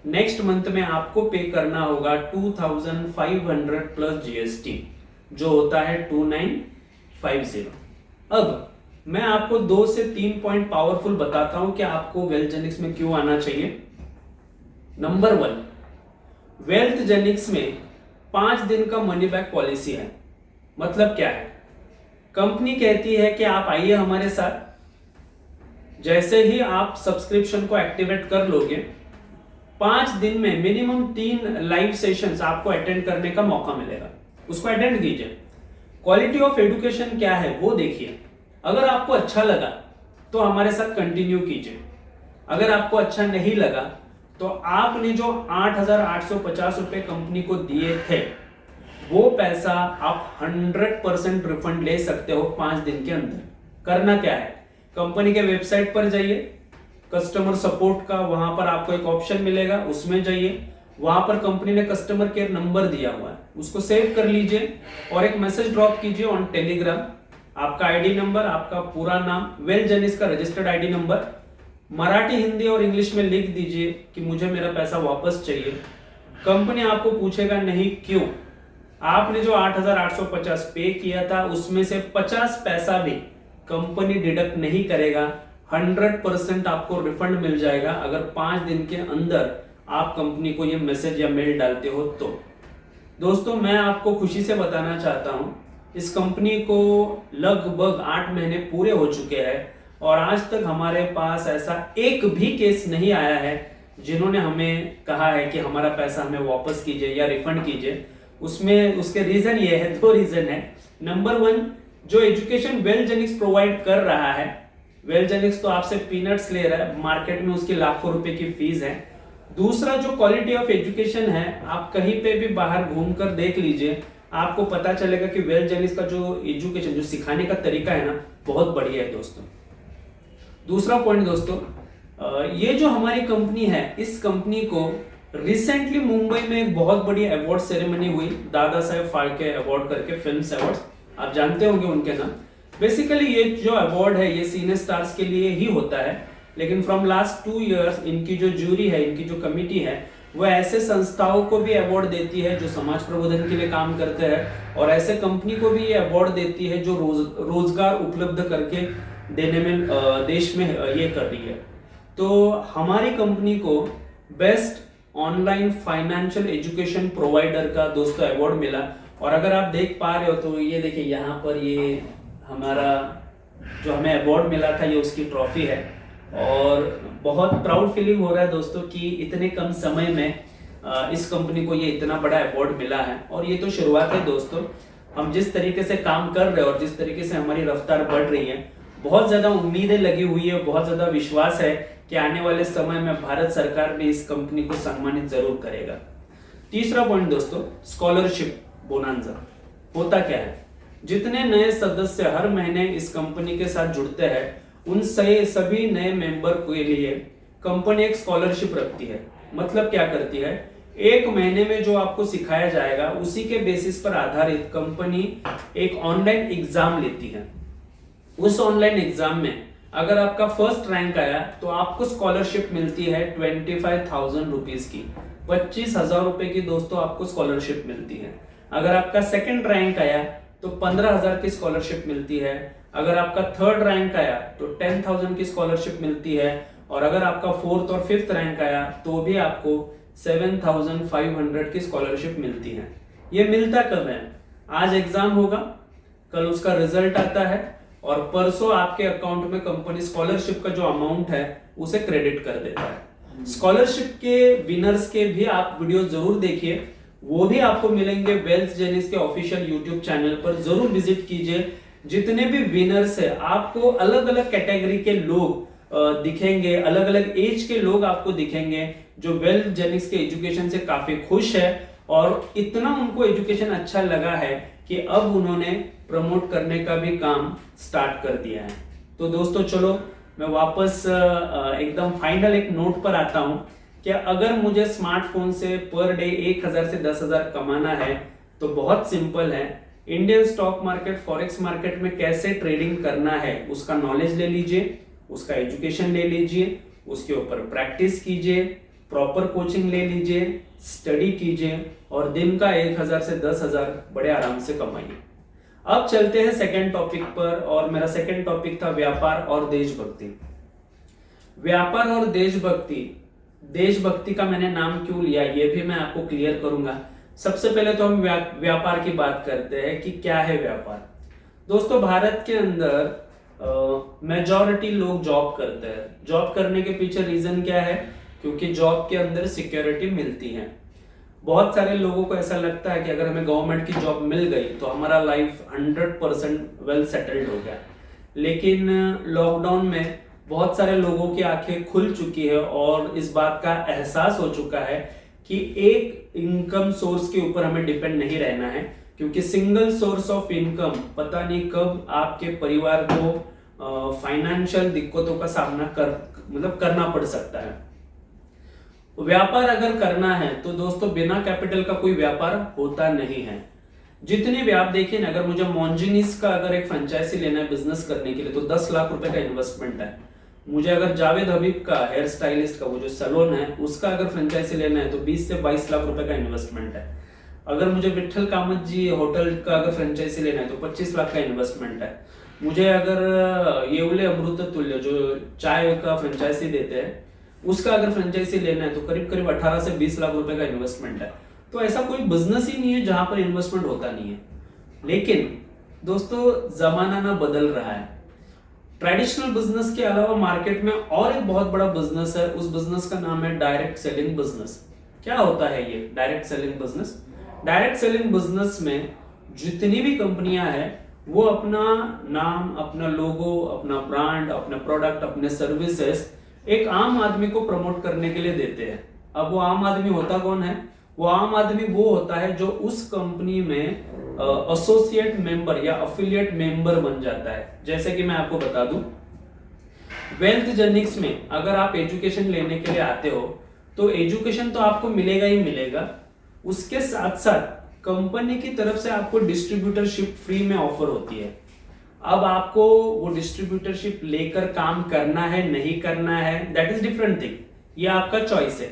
नेक्स्ट मंथ में आपको पे करना होगा 2500 प्लस जीएसटी, जो होता है 2950। अब मैं आपको 2 से 3 पॉइंट पावरफुल बताता हूं कि आपको वेल्थ जेनिक्स में क्यों आना चाहिए। नंबर 1, वेल्थ जेनिक्स में 5 दिन का मनी बैक पॉलिसी है। मतलब क्या है? कंपनी कहती है कि आप आइए हमारे साथ, जैसे ही आप सब्सक्रिप्शन को एक्टिवेट कर लोगे, 5 दिन में मिनिमम 3 लाइव सेशंस आपको अटेंड करने का मौका मिलेगा, उसको अटेंड कीजिए। क्वालिटी ऑफ एजुकेशन क्या है वो देखिए। अगर आपको अच्छा लगा तो हमारे साथ कंटिन्यू कीजिए, अगर आपको अच्छा नहीं लगा तो आपने जो 8,850 रुपए कंपनी को दिए थे वो पैसा आप 100% रिफंड ले सकते हो 5 दिन के अंदर। करना क्या है? कंपनी के वेबसाइट पर जाइए, कस्टमर सपोर्ट का वहां पर आपको एक ऑप्शन मिलेगा, उसमें जाइए, वहां पर कंपनी ने कस्टमर केयर नंबर दिया हुआ है, उसको सेव कर लीजिए और एक मैसेज ड्रॉप कीजिए ऑन टेलीग्राम। आपका आईडी नंबर, आपका पूरा नाम, वेल्थ जेनिक्स का registered ID number, Marathi, Hindi और इंग्लिश में लिख दीजिए कि मुझे मेरा पैसा वापस चाहिए। कंपनी आपको पूछेगा नहीं क्यों, आपने जो 8,850 पे किया था उसमें से 50 पैसा भी कंपनी डिडक्ट नहीं करेगा, 100% आपको रिफंड मिल जाएगा अगर 5 दिन के अंदर आप कंपनी को ये मैसेज या मेल डालते हो तो। दोस्तों, मैं आपको खुशी से बताना चाहता हूं, इस कंपनी को लगभग 8 महीने पूरे हो चुके हैं और आज तक हमारे पास ऐसा एक भी केस नहीं आया है जिन्होंने हमें कहा है कि हमारा पैसा हमें वापस कीजिए या रिफंड कीजिए। उसमें उसके रीजन ये है, 2 रीजन है। नंबर 1, जो एजुकेशन वेल्थ जेनिक्स प्रोवाइड कर रहा है, वेल्थ जेनिक्स तो आपसे पीनट्स ले रहा है, मार्केट में उसकी लाखों रुपए की फीस है। दूसरा, जो क्वालिटी ऑफ एजुकेशन है, आप कहीं पे भी बाहर घूमकर देख लीजिए, आपको पता चलेगा कि वेल्थ जेनिक्स का जो एजुकेशन, जो सिखाने का तरीका है ना, बहुत बढ़िया है दोस्तों। दूसरा पॉइंट दोस्तों, ये जो हमारी कंपनी है, इस कंपनी को रिसेंटली मुंबई में एक बहुत बड़ी अवार्ड सेरेमनी हुई, दादा साहेब फाल्के अवार्ड करके, फिल्म्स अवार्ड्स, आप जानते होंगे उनके नाम। बेसिकली ये जो अवार्ड है ये सीनियर स्टार्स के लिए ही होता है, लेकिन फ्रॉम लास्ट 2 इयर्स इनकी जो जूरी है, इनकी जो कमिटी है, वो ऐसे संस्थाओं को भी अवार्ड देती है जो समाज प्रबोधन के लिए काम करते हैं, और ऐसे कंपनी को भी ये अवार्ड देती है जो रोजगार उपलब्ध करके देने में देश में ये कर रही है। तो हमारी कंपनी को best online financial education provider का दोस्तों अवार्ड मिला। और अगर आप देख पा रहे हो तो ये देखिए यहाँ पर ये हमारा जो हमें अवार्ड मिला था, ये उसकी ट्रॉफी है। और बहुत प्राउड फीलिंग हो रहा है दोस्तों कि इतने कम समय में इस कंपनी को ये इतना बड़ा अवार्ड मिला है। और ये तो शुरुआत है दोस्तों, हम जिस तरीके से काम कर रहे हैं और जिस तरीके से हमारी रफ्तार बढ़ रही है, बहुत ज्यादा उम्मीदें लगी हुई है, बहुत ज्यादा विश्वास है कि आने वाले समय में भारत सरकार भी इस कंपनी को सम्मानित जरूर करेगा। तीसरा पॉइंट दोस्तों, स्कॉलरशिप बोनांजा। होता क्या है, जितने नए सदस्य हर महीने इस कंपनी के साथ जुड़ते हैं, उन सभी नए मेंबर के लिए कंपनी एक स्कॉलरशिप रखती है। मतलब क्या करती है, एक महीने में जो आपको सिखाया जाएगा उसी के बेसिस पर आधारित कंपनी एक ऑनलाइन एग्जाम लेती है। उस ऑनलाइन एग्जाम में अगर आपका फर्स्ट रैंक आया तो आपको स्कॉलरशिप मिलती है 25,000 रुपीज की, 25,000 रुपए की दोस्तों आपको स्कॉलरशिप मिलती है। अगर आपका सेकंड रैंक आया तो 15,000 की स्कॉलरशिप मिलती है। अगर आपका थर्ड रैंक आया तो 10,000 की स्कॉलरशिप मिलती है। और अगर आपका फोर्थ और फिफ्थ रैंक आया तो भी आपको 7,500 की स्कॉलरशिप मिलती है। ये मिलता कब है, आज एग्जाम होगा, कल उसका रिजल्ट आता है और परसों आपके अकाउंट में कंपनी स्कॉलरशिप का जो अमाउंट है उसे क्रेडिट कर देता है। स्कॉलरशिप के विनर्स के भी आप वीडियो जरूर देखिए, वो भी आपको मिलेंगे वेल्थ जेनिक्स के ऑफिशियल यूट्यूब चैनल पर, जरूर विजिट कीजिए। जितने भी विनर्स है आपको अलग अलग कैटेगरी के लोग दिखेंगे, अलग अलग एज के लोग आपको दिखेंगे जो वेल्थ जेनिक्स के एजुकेशन से काफी खुश है और इतना उनको एजुकेशन अच्छा लगा है कि अब उन्होंने प्रमोट करने का भी काम स्टार्ट कर दिया है। तो दोस्तों चलो मैं वापस एकदम फाइनल एक नोट पर आता हूं कि अगर मुझे स्मार्टफोन से पर डे 1,000 से 10,000 कमाना है तो बहुत सिंपल है। Indian stock market, forex market में कैसे ट्रेडिंग करना है उसका नॉलेज ले लीजिए, उसका एजुकेशन ले लीजिए, उसके ऊपर प्रैक्टिस कीजिए, प्रॉपर कोचिंग ले लीजिए, स्टडी कीजिए और दिन का 1,000 से 10,000 बड़े आराम से कमाइए। अब चलते हैं सेकेंड टॉपिक पर, और मेरा सेकेंड टॉपिक था व्यापार और देशभक्ति। व्यापार और देशभक्ति, देशभक्ति का मैंने नाम क्यों लिया ये भी मैं आपको क्लियर करूंगा। सबसे पहले तो हम व्यापार की बात करते हैं कि क्या है व्यापार। दोस्तों भारत के अंदर मेजॉरिटी लोग जॉब करते हैं। जॉब करने के पीछे रीजन क्या है, क्योंकि जॉब के अंदर सिक्योरिटी मिलती है। बहुत सारे लोगों को ऐसा लगता है कि अगर हमें गवर्नमेंट की जॉब मिल गई तो हमारा लाइफ 100% वेल सेटल्ड हो गया। लेकिन लॉकडाउन में बहुत सारे लोगों की आंखें खुल चुकी है और इस बात का एहसास हो चुका है कि एक इनकम सोर्स के ऊपर हमें डिपेंड नहीं रहना है, क्योंकि सिंगल सोर्स ऑफ इनकम पता नहीं कब आपके परिवार को फाइनेंशियल दिक्कतों का सामना करना पड़ सकता है। व्यापार अगर करना है तो दोस्तों बिना कैपिटल का कोई व्यापार होता नहीं है। जितने भी आप देखिए ना, अगर मुझे मॉन्जिनीस का अगर एक फ्रेंचाइजी लेना है बिजनेस करने के लिए तो 10 लाख रुपए का इन्वेस्टमेंट है। मुझे अगर जावेद हबीब का हेयर स्टाइलिस्ट का वो जो सैलून है उसका अगर फ्रेंचाइजी लेना है तो 20 से 22 लाख रुपए का इन्वेस्टमेंट है। अगर मुझे विठल कामत जी होटल का अगर फ्रेंचाइजी लेना है तो 25 लाख का इन्वेस्टमेंट है। मुझे अगर येवले अमृत तुल्य जो चाय का फ्रेंचाइजी देते हैं उसका अगर फ्रेंचाइजी लेना है तो करीब करीब 18 से 20 लाख रुपए का इन्वेस्टमेंट है। तो ऐसा कोई बिजनेस ही नहीं है जहां पर इन्वेस्टमेंट होता नहीं है। लेकिन दोस्तों जमाना ना बदल रहा है। ट्रेडिशनल बिजनेस के अलावा मार्केट में और एक बहुत बड़ा बिजनेस है, उस बिजनेस का नाम है डायरेक्ट सेलिंग बिजनेस। क्या होता है ये direct selling business? Direct selling business में जितनी भी कंपनियां हैं वो अपना नाम, अपना लोगो, अपना ब्रांड, अपना प्रोडक्ट, अपने सर्विसेज एक आम आदमी को प्रमोट करने के लिए देते हैं। अब वो आम आदमी होता कौन है? वो आम आदमी वो होता है जो उस कंपनी में एसोसिएट मेंबर या अफिलिएट मेंबर बन जाता है। जैसे कि मैं आपको बता दूं, वेल्थ जेनिक्स में अगर आप एजुकेशन लेने के लिए आते हो तो एजुकेशन तो आपको मिलेगा ही मिलेगा, उसके साथ साथ कंपनी की तरफ से आपको डिस्ट्रीब्यूटरशिप फ्री में ऑफर होती है। अब आपको वो डिस्ट्रीब्यूटरशिप लेकर काम करना है नहीं करना है, दैट इज डिफरेंट थिंग, ये आपका चॉइस है।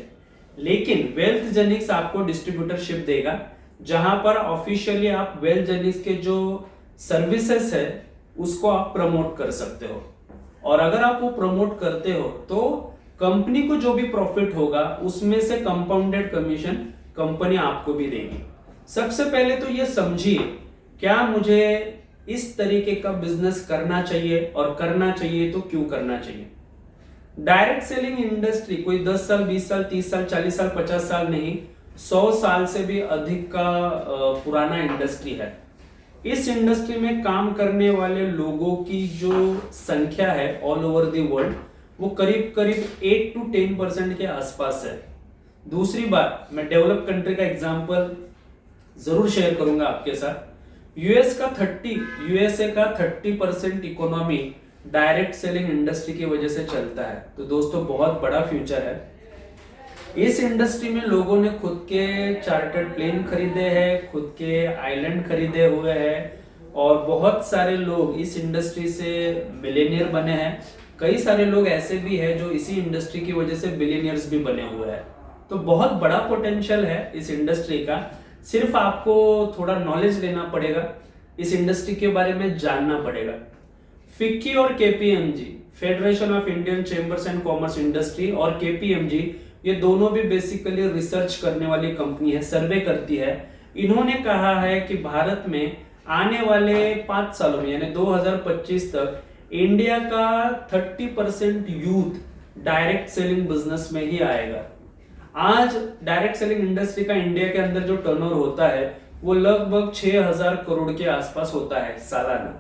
लेकिन वेल्थ जेनिक्स आपको डिस्ट्रीब्यूटरशिप देगा, जहां पर ऑफिशियली आप वेल्थ जेनिक्स के जो सर्विसेज है उसको आप प्रमोट कर सकते हो। और अगर आप वो प्रमोट करते हो तो कंपनी को जो भी प्रॉफिट होगा उसमें से कंपाउंडेड कमीशन कंपनी आपको भी देगी। सबसे पहले तो ये समझिए, क्या मुझे इस तरीके का बिजनेस करना चाहिए, और करना चाहिए तो क्यों करना चाहिए। डायरेक्ट सेलिंग इंडस्ट्री कोई 10 साल, 20 साल, 30 साल, 40 साल, 50 साल नहीं, 100 साल से भी अधिक का पुराना इंडस्ट्री है। इस इंडस्ट्री में काम करने वाले लोगों की जो संख्या है ऑल ओवर द वर्ल्ड, वो करीब करीब 8 to 10% के आसपास है। दूसरी बात, मैं डेवलप कंट्री का एग्जांपल जरूर शेयर करूंगा आपके साथ। यूएसए का 30% इकोनॉमी डायरेक्ट सेलिंग इंडस्ट्री की वजह से चलता है। तो दोस्तों बहुत बड़ा फ्यूचर है। इस इंडस्ट्री में लोगों ने खुद के चार्टर्ड प्लेन खरीदे हैं, खुद के आइलैंड खरीदे हुए हैं, और बहुत सारे लोग इस इंडस्ट्री से मिलेनियर बने हैं। कई सारे लोग ऐसे भी हैं जो इसी इंडस्ट्री की वजह से बिलियनियर्स भी बने हुए हैं। तो बहुत बड़ा पोटेंशियल है इस इंडस्ट्री का। सिर्फ आपको थोड़ा नॉलेज लेना पड़ेगा, इस इंडस्ट्री के बारे में जानना पड़ेगा। फिक्की और KPMG, federation of Indian chambers and commerce industry, और केपीएमजी, ये दोनों भी बेसिकली रिसर्च करने वाली कंपनी है, सर्वे करती है। इन्होंने कहा है कि भारत में आने वाले 5 सालों में यानी 2025 तक इंडिया का 30% यूथ डायरेक्ट सेलिंग बिजनेस में ही आएगा। आज डायरेक्ट सेलिंग इंडस्ट्री का इंडिया के अंदर जो टर्नओवर होता है वो लगभग 6000 करोड़ के आसपास होता है सालाना।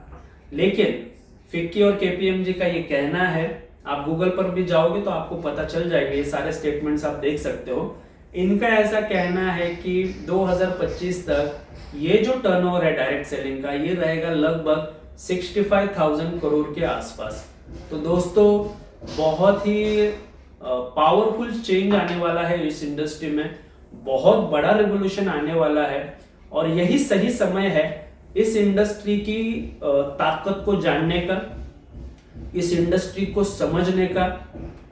लेकिन फिक्की और केपीएमजी का ये कहना है, आप गूगल पर भी जाओगे तो आपको पता चल जाएगा, ये सारे स्टेटमेंट्स आप देख सकते हो। इनका ऐसा कहना है कि 2025 तक ये जो टर्नओवर है डायरेक्ट सेलिंग का, ये रहेगा लगभग 65,000 करोड़ के आसपास। तो दोस्तों बहुत ही पावरफुल चेंज आने वाला है इस इंडस्ट्री में, बहुत बड़ा रिवोल्यूशन आने वाला है, और यही सही समय है इस इंडस्ट्री की ताकत को जानने का, इस इंडस्ट्री को समझने का,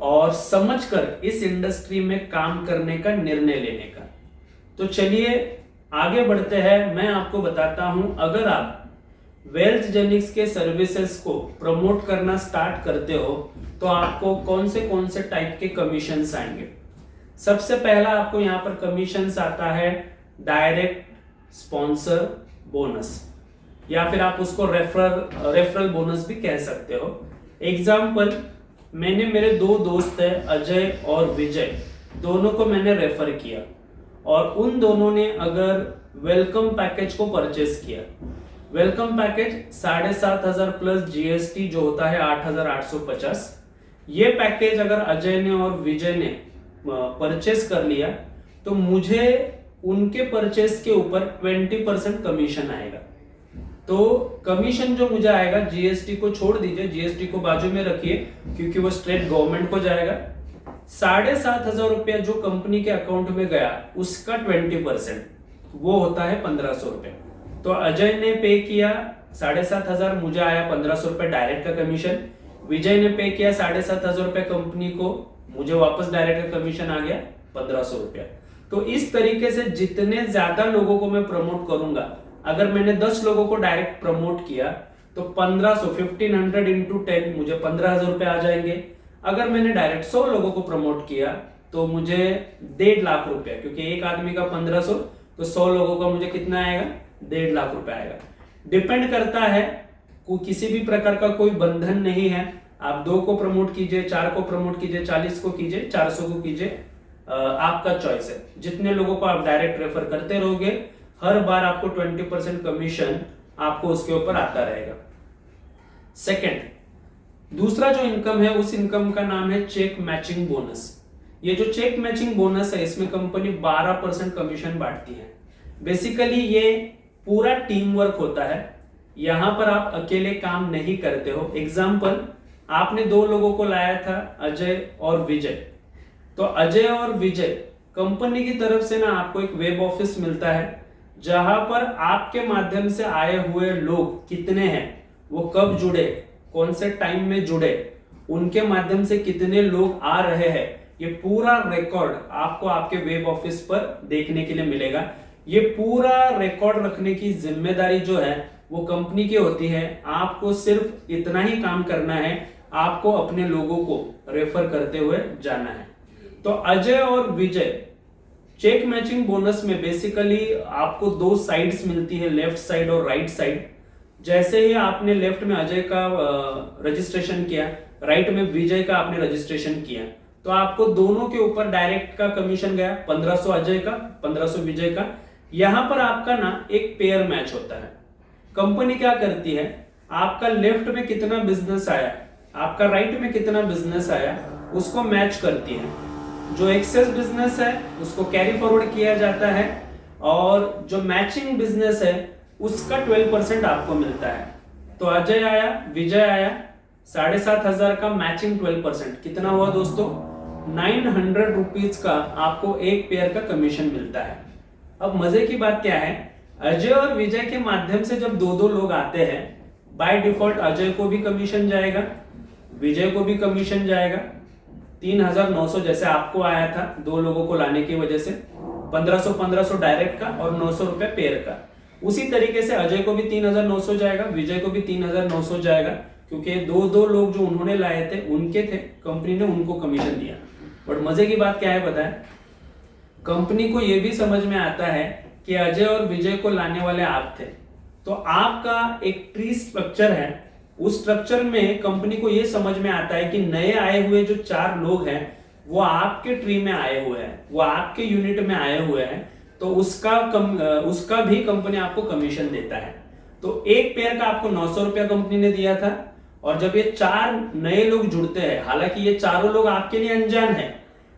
और समझकर इस इंडस्ट्री में काम करने का निर्णय लेने का। तो चलिए आगे बढ़ते हैं। मैं आपको बताता हूं, अगर आप वेल्थ जेनिक्स के सर्विसेज को प्रमोट करना स्टार्ट करते हो तो आपको कौन से टाइप के कमीशंस आएंगे। सबसे पहला आपको यहाँ पर कमीशंस आता है डायरेक्ट स्पॉन्सर बोनस, या फिर आप उसको रेफरल बोनस भी कह सकते हो। एग्जाम्पल, मैंने मेरे 2 दोस्त है अजय और विजय, दोनों को मैंने रेफर किया, और उन दोनों ने अगर वेलकम पैकेज को परचेस किया, वेलकम पैकेज 7,500 प्लस जीएसटी जो होता है 8,850, ये पैकेज अगर अजय ने और विजय ने परचेस कर लिया तो मुझे उनके परचेस के ऊपर 20% कमीशन आएगा। तो कमीशन जो मुझे आएगा, जीएसटी को छोड़ दीजिए, जीएसटी को बाजू में रखिए क्योंकि वो स्ट्रेट गवर्नमेंट को जाएगा। 7,500 रुपया जो कंपनी के अकाउंट में गया उसका 20% वो होता है 1,500 रुपए। तो अजय ने पे किया 7,500, मुझे आया 1,500 रुपए डायरेक्ट का कमीशन। विजय ने पे किया 7,500 रुपए कंपनी को, मुझे वापस डायरेक्ट का कमीशन आ गया 1,500 रुपया। तो इस तरीके से जितने ज्यादा लोगों को मैं प्रमोट करूंगा, अगर मैंने 10 लोगों को डायरेक्ट प्रमोट किया तो 1500 इंटू 10 मुझे 15,000 रुपए आ जाएंगे। अगर मैंने डायरेक्ट 100 लोगों को प्रमोट किया तो मुझे 1.5 लाख रुपया, क्योंकि एक आदमी का 1500 तो 100 लोगों का मुझे कितना आएगा, 1.5 लाख रुपए आएगा। डिपेंड करता है, किसी भी प्रकार का कोई बंधन नहीं है। आप 2 को प्रमोट कीजिए, 4 को प्रमोट कीजिए, 40 को कीजिए, 400 को कीजिए, आपका चॉइस है। जितने लोगों को आप डायरेक्ट रेफर करते रहोगे हर बार आपको 20% कमीशन आपको उसके ऊपर आता रहेगा। सेकेंड, दूसरा जो इनकम है उस इनकम का नाम है चेक मैचिंग बोनस। ये जो चेक मैचिंग बोनस है इसमें कंपनी 12% कमीशन बांटती है। बेसिकली ये पूरा टीम वर्क होता है, यहां पर आप अकेले काम नहीं करते हो। एग्जाम्पल, आपने 2 लोगों को लाया था अजय और विजय, तो अजय और विजय कंपनी की तरफ से ना आपको एक वेब ऑफिस मिलता है जहां पर आपके माध्यम से आए हुए लोग कितने हैं, वो कब जुड़े, कौन से टाइम में जुड़े, उनके माध्यम से कितने लोग आ रहे हैं, ये पूरा रिकॉर्ड आपको आपके वेब ऑफिस पर देखने के लिए मिलेगा। ये पूरा रिकॉर्ड रखने की जिम्मेदारी जो है वो कंपनी की होती है। आपको सिर्फ इतना ही काम करना है, आपको अपने लोगों को रेफर करते हुए जाना है। तो अजय और विजय चेक मैचिंग बोनस में बेसिकली आपको दो साइड्स मिलती है, लेफ्ट साइड और राइट साइड। जैसे ही आपने लेफ्ट में अजय का रजिस्ट्रेशन किया, राइट में विजय का आपने रजिस्ट्रेशन किया, तो आपको दोनों के ऊपर डायरेक्ट का कमीशन गया, 1500 अजय का, 1500 विजय का। यहां पर आपका ना एक पेयर मैच होता है। कंपनी क्या करती है, आपका लेफ्ट में कितना बिजनेस आया, आपका राइट में कितना बिजनेस आया, उसको मैच करती है। जो एक्सेस बिजनेस है उसको कैरी फॉरवर्ड किया जाता है, और जो मैचिंग बिजनेस है उसका 12% आपको मिलता है। तो अजय आया, विजय आया, 7,500 का मैचिंग 12%, कितना हुआ दोस्तों, 900 रुपीज का आपको एक पेयर का कमीशन मिलता है। अब मजे की बात क्या है, अजय और विजय के माध्यम से जब दो दो लोग आते हैं, बाय डिफॉल्ट अजय को भी कमीशन जाएगा, विजय को भी कमीशन जाएगा। 3,900 जैसे आपको आया था दो लोगों को लाने की वजह से, 1500 डायरेक्ट का और 900 रुपए पेयर का। उसी तरीके से अजय को भी 3,900 जाएगा, विजय को भी 3,900 जाएगा, क्योंकि दो दो लोग जो उन्होंने लाए थे उनके थे, कंपनी ने उनको कमीशन दिया। बट मजे की बात क्या है पता है, कंपनी को यह भी समझ में आता है कि अजय और विजय को लाने वाले आप थे, तो आपका एक ट्री स्ट्रक्चर है। उस स्ट्रक्चर में कंपनी को यह समझ में आता है कि नए आए हुए जो 4 लोग हैं वो आपके ट्री में आए हुए हैं, वो आपके यूनिट में आए हुए हैं, तो उसका भी कंपनी आपको कमीशन देता है। तो एक पेयर का आपको 900 रुपया कंपनी ने दिया था, और जब ये 4 नए लोग जुड़ते हैं, हालांकि ये चारों लोग आपके लिए अनजान है,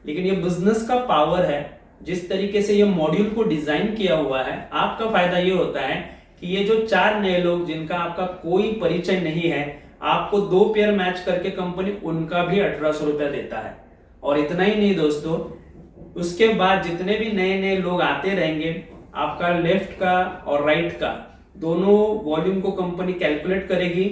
लेकिन ये बिजनेस का पावर है। जिस तरीके से ये मॉड्यूल को डिजाइन किया हुआ है, आपका फायदा ये होता है कि ये जो 4 नए लोग जिनका आपका कोई परिचय नहीं है, आपको 2 पेयर मैच करके कंपनी उनका भी 1800 रुपया देता है। और इतना ही नहीं दोस्तों, उसके बाद जितने भी नए नए लोग आते रहेंगे, आपका लेफ्ट का और राइट का दोनों वॉल्यूम को कंपनी कैलकुलेट करेगी।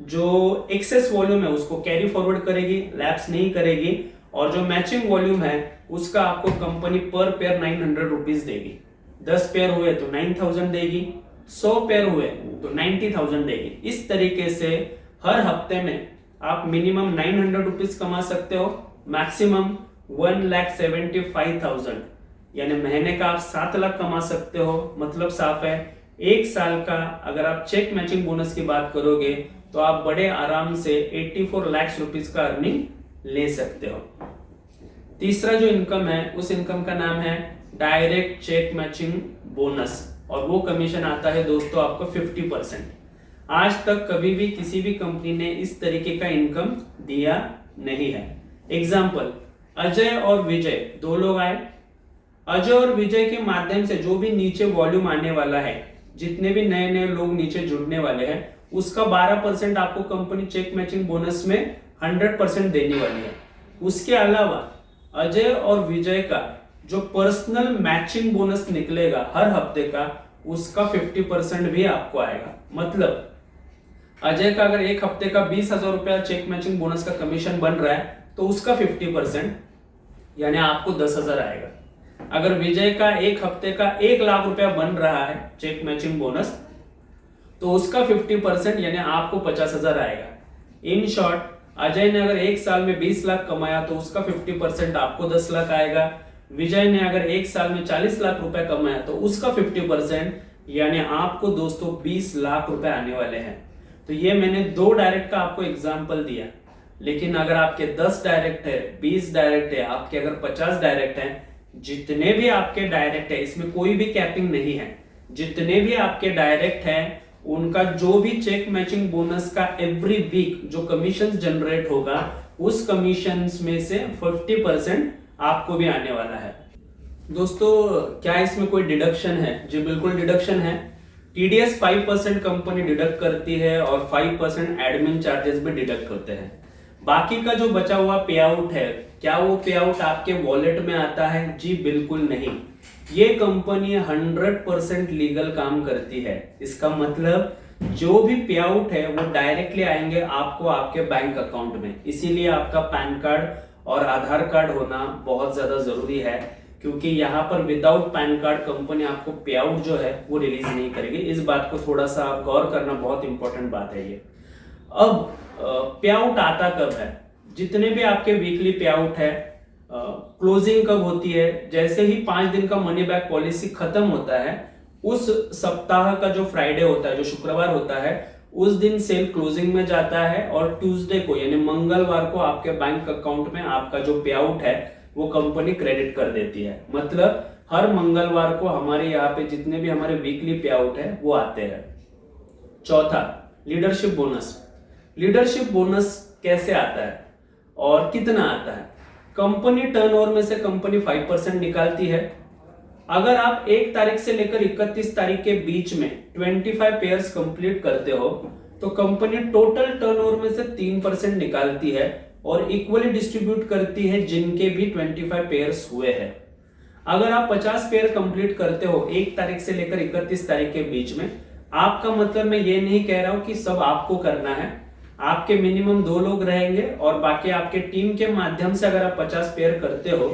जो एक्सेस वॉल्यूम है उसको कैरी फॉरवर्ड करेगी, लैप्स नहीं करेगी, और जो मैचिंग वॉल्यूम है उसका आपको कंपनी पर पेयर 900 रुपीज देगी। 10 पेयर हुए तो 9,000 देगी, 100 पेयर हुए तो 90,000 देगी। इस तरीके से हर हफ्ते में आप मिनिमम 900 रुपीज कमा सकते हो, मैक्सिमम 1,75,000, यानी महीने का आप 7 लाख कमा सकते हो। मतलब साफ है, एक साल का अगर आप चेक मैचिंग बोनस की बात करोगे तो आप बड़े आराम से 84 लाख रुपीज का अर्निंग ले सकते हो। तीसरा जो इनकम है उस इनकम का नाम है डायरेक्ट चेक मैचिंग बोनस, और वो कमीशन आता है दोस्तों आपको 50%। आज तक कभी भी किसी भी कंपनी ने इस तरीके का इनकम दिया नहीं है। एग्जाम्पल, अजय और विजय 2 लोग आए, अजय और विजय के माध्यम से जो भी नीचे वॉल्यूम आने वाला है, जितने भी नए नए लोग नीचे जुड़ने वाले हैं, उसका 12% आपको कंपनी चेक मैचिंग बोनस में 100% देने वाली है। उसके अलावा अजय और विजय का जो पर्सनल मैचिंग बोनस निकलेगा हर हफ्ते का, उसका 50% भी आपको आएगा। मतलब अजय का अगर एक हफ्ते का 20,000 रुपया चेक मैचिंग बोनस का कमीशन बन रहा है तो उसका 50% यानी आपको 10,000 आएगा। अगर विजय का एक हफ्ते का 1 लाख रुपया बन रहा है चेक मैचिंग बोनस, तो उसका 50% यानी आपको 50,000 आएगा। इन शॉर्ट, अजय ने अगर एक साल में 20 लाख कमाया तो उसका 50% आपको 10 लाख आएगा। विजय ने अगर एक साल में 40 लाख रुपए कमाया तो उसका 50% यानी आपको दोस्तों 20 लाख रुपए आने वाले हैं। तो ये मैंने 2 डायरेक्ट का आपको एग्जांपल दिया, लेकिन अगर आपके 10 डायरेक्ट है, 20 डायरेक्ट है, आपके अगर 50 डायरेक्ट है, जितने भी आपके डायरेक्ट है, इसमें कोई भी कैपिंग नहीं है, जितने भी आपके डायरेक्ट है उनका जो भी चेक मैचिंग बोनस का एवरी वीक जो कमीशन जनरेट होगा, उस कमीशन में से 50% आपको भी आने वाला है। दोस्तों, क्या इसमें कोई डिडक्शन है? जी बिल्कुल डिडक्शन है। टीडीएस 5% कंपनी डिडक्ट करती है और 5% एडमिन चार्जेस भी डिडक्ट होते हैं। बाकी का जो बचा हुआ पे आउट है, क्या वो पे आउट आपके वॉलेट में आता है? जी बिल्कुल नहीं। ये कंपनी 100% लीगल काम करती है। इसका मतलब जो भी पे आउट है वो डायरेक्टली आएंगे आपको आपके बैंक अकाउंट में। इसीलिए आपका पैन कार्ड और आधार कार्ड होना बहुत ज्यादा जरूरी है, क्योंकि यहाँ पर विदाउट पैन कार्ड कंपनी आपको पे आउट जो है वो रिलीज नहीं करेगी। इस बात को थोड़ा सा आप गौर करना, बहुत इंपॉर्टेंट बात है ये। अब पे आउट आता कब है? जितने भी आपके वीकली पे आउट है, क्लोजिंग कब होती है? जैसे ही 5 दिन का मनी बैक पॉलिसी खत्म होता है, उस सप्ताह का जो फ्राइडे होता है, जो शुक्रवार होता है, उस दिन सेल क्लोजिंग में जाता है और ट्यूसडे को यानी मंगलवार को आपके बैंक अकाउंट में आपका जो पे आउट है वो कंपनी क्रेडिट कर देती है। मतलब हर मंगलवार को हमारे यहाँ पे जितने भी हमारे वीकली पे आउट है वो आते हैं। चौथा, लीडरशिप बोनस। लीडरशिप बोनस कैसे आता है और कितना आता है? कंपनी टर्नओवर में से कंपनी 5% निकालती है। अगर आप 1 तारीख से लेकर 31 तारीख के बीच में 25 पेयर्स कंप्लीट करते हो तो कंपनी टोटल टर्नओवर में से 3% निकालती है और इक्वली डिस्ट्रीब्यूट करती है जिनके भी 25 पेयर्स हुए हैं। अगर आप 50 पेयर कंप्लीट करते हो 1 तारीख से लेकर 31 तारीख के बीच में, आपका मतलब मैं ये नहीं कह रहा हूं कि सब आपको करना है, आपके मिनिमम 2 लोग रहेंगे और बाकी आपके टीम के माध्यम से अगर आप 50 पेयर करते हो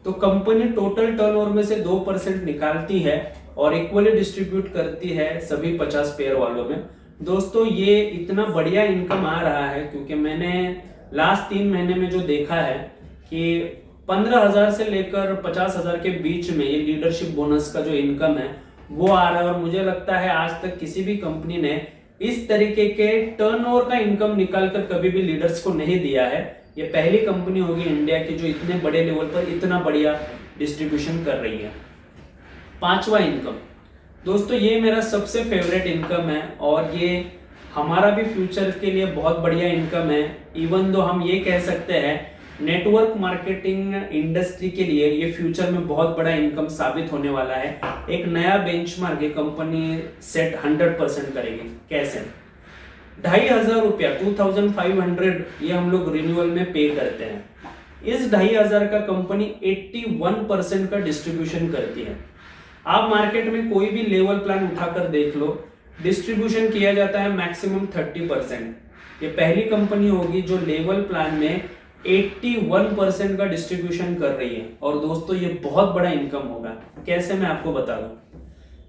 तो कंपनी टोटल टर्नओवर में से 2% निकालती है और इक्वली डिस्ट्रीब्यूट करती है सभी 50 पेयर वालों में। दोस्तों ये इतना बढ़िया इनकम आ रहा है क्योंकि मैंने लास्ट 3 महीने में जो देखा है कि 15,000 से लेकर 50,000 के बीच में ये लीडरशिप बोनस का जो इनकम है वो आ रहा है। और मुझे लगता है आज तक किसी भी कंपनी ने इस तरीके के टर्नओवर का इनकम निकालकर कभी भी लीडर्स को नहीं दिया है। ये पहली कंपनी होगी इंडिया की जो इतने बड़े लेवल पर इतना बढ़िया डिस्ट्रीब्यूशन कर रही है। 5वां इनकम, दोस्तों ये मेरा सबसे फेवरेट इनकम है और ये हमारा भी फ्यूचर के लिए बहुत बढ़िया इनकम है। इवन दो हम ये कह सकते हैं नेटवर्क मार्केटिंग इंडस्ट्री के लिए ये फ्यूचर में बहुत बड़ा इनकम साबित होने वाला है। एक नया बेंचमार्क ये कंपनी सेट 100% करेगी। कैसे? 2,500 रुपया 2,500 ये हम लोग रिन्यूअल में पे करते हैं। इस 2,500 का कंपनी 81% का डिस्ट्रीब्यूशन करती है। आप मार्केट में कोई भी लेवल प्लान उठाकर देख लो, डिस्ट्रीब्यूशन किया जाता है मैक्सिमम 30%। ये पहली कंपनी होगी जो लेवल प्लान में 81% का डिस्ट्रीब्यूशन कर रही है। और दोस्तों ये बहुत बड़ा इनकम होगा। कैसे, मैं आपको बता दूं।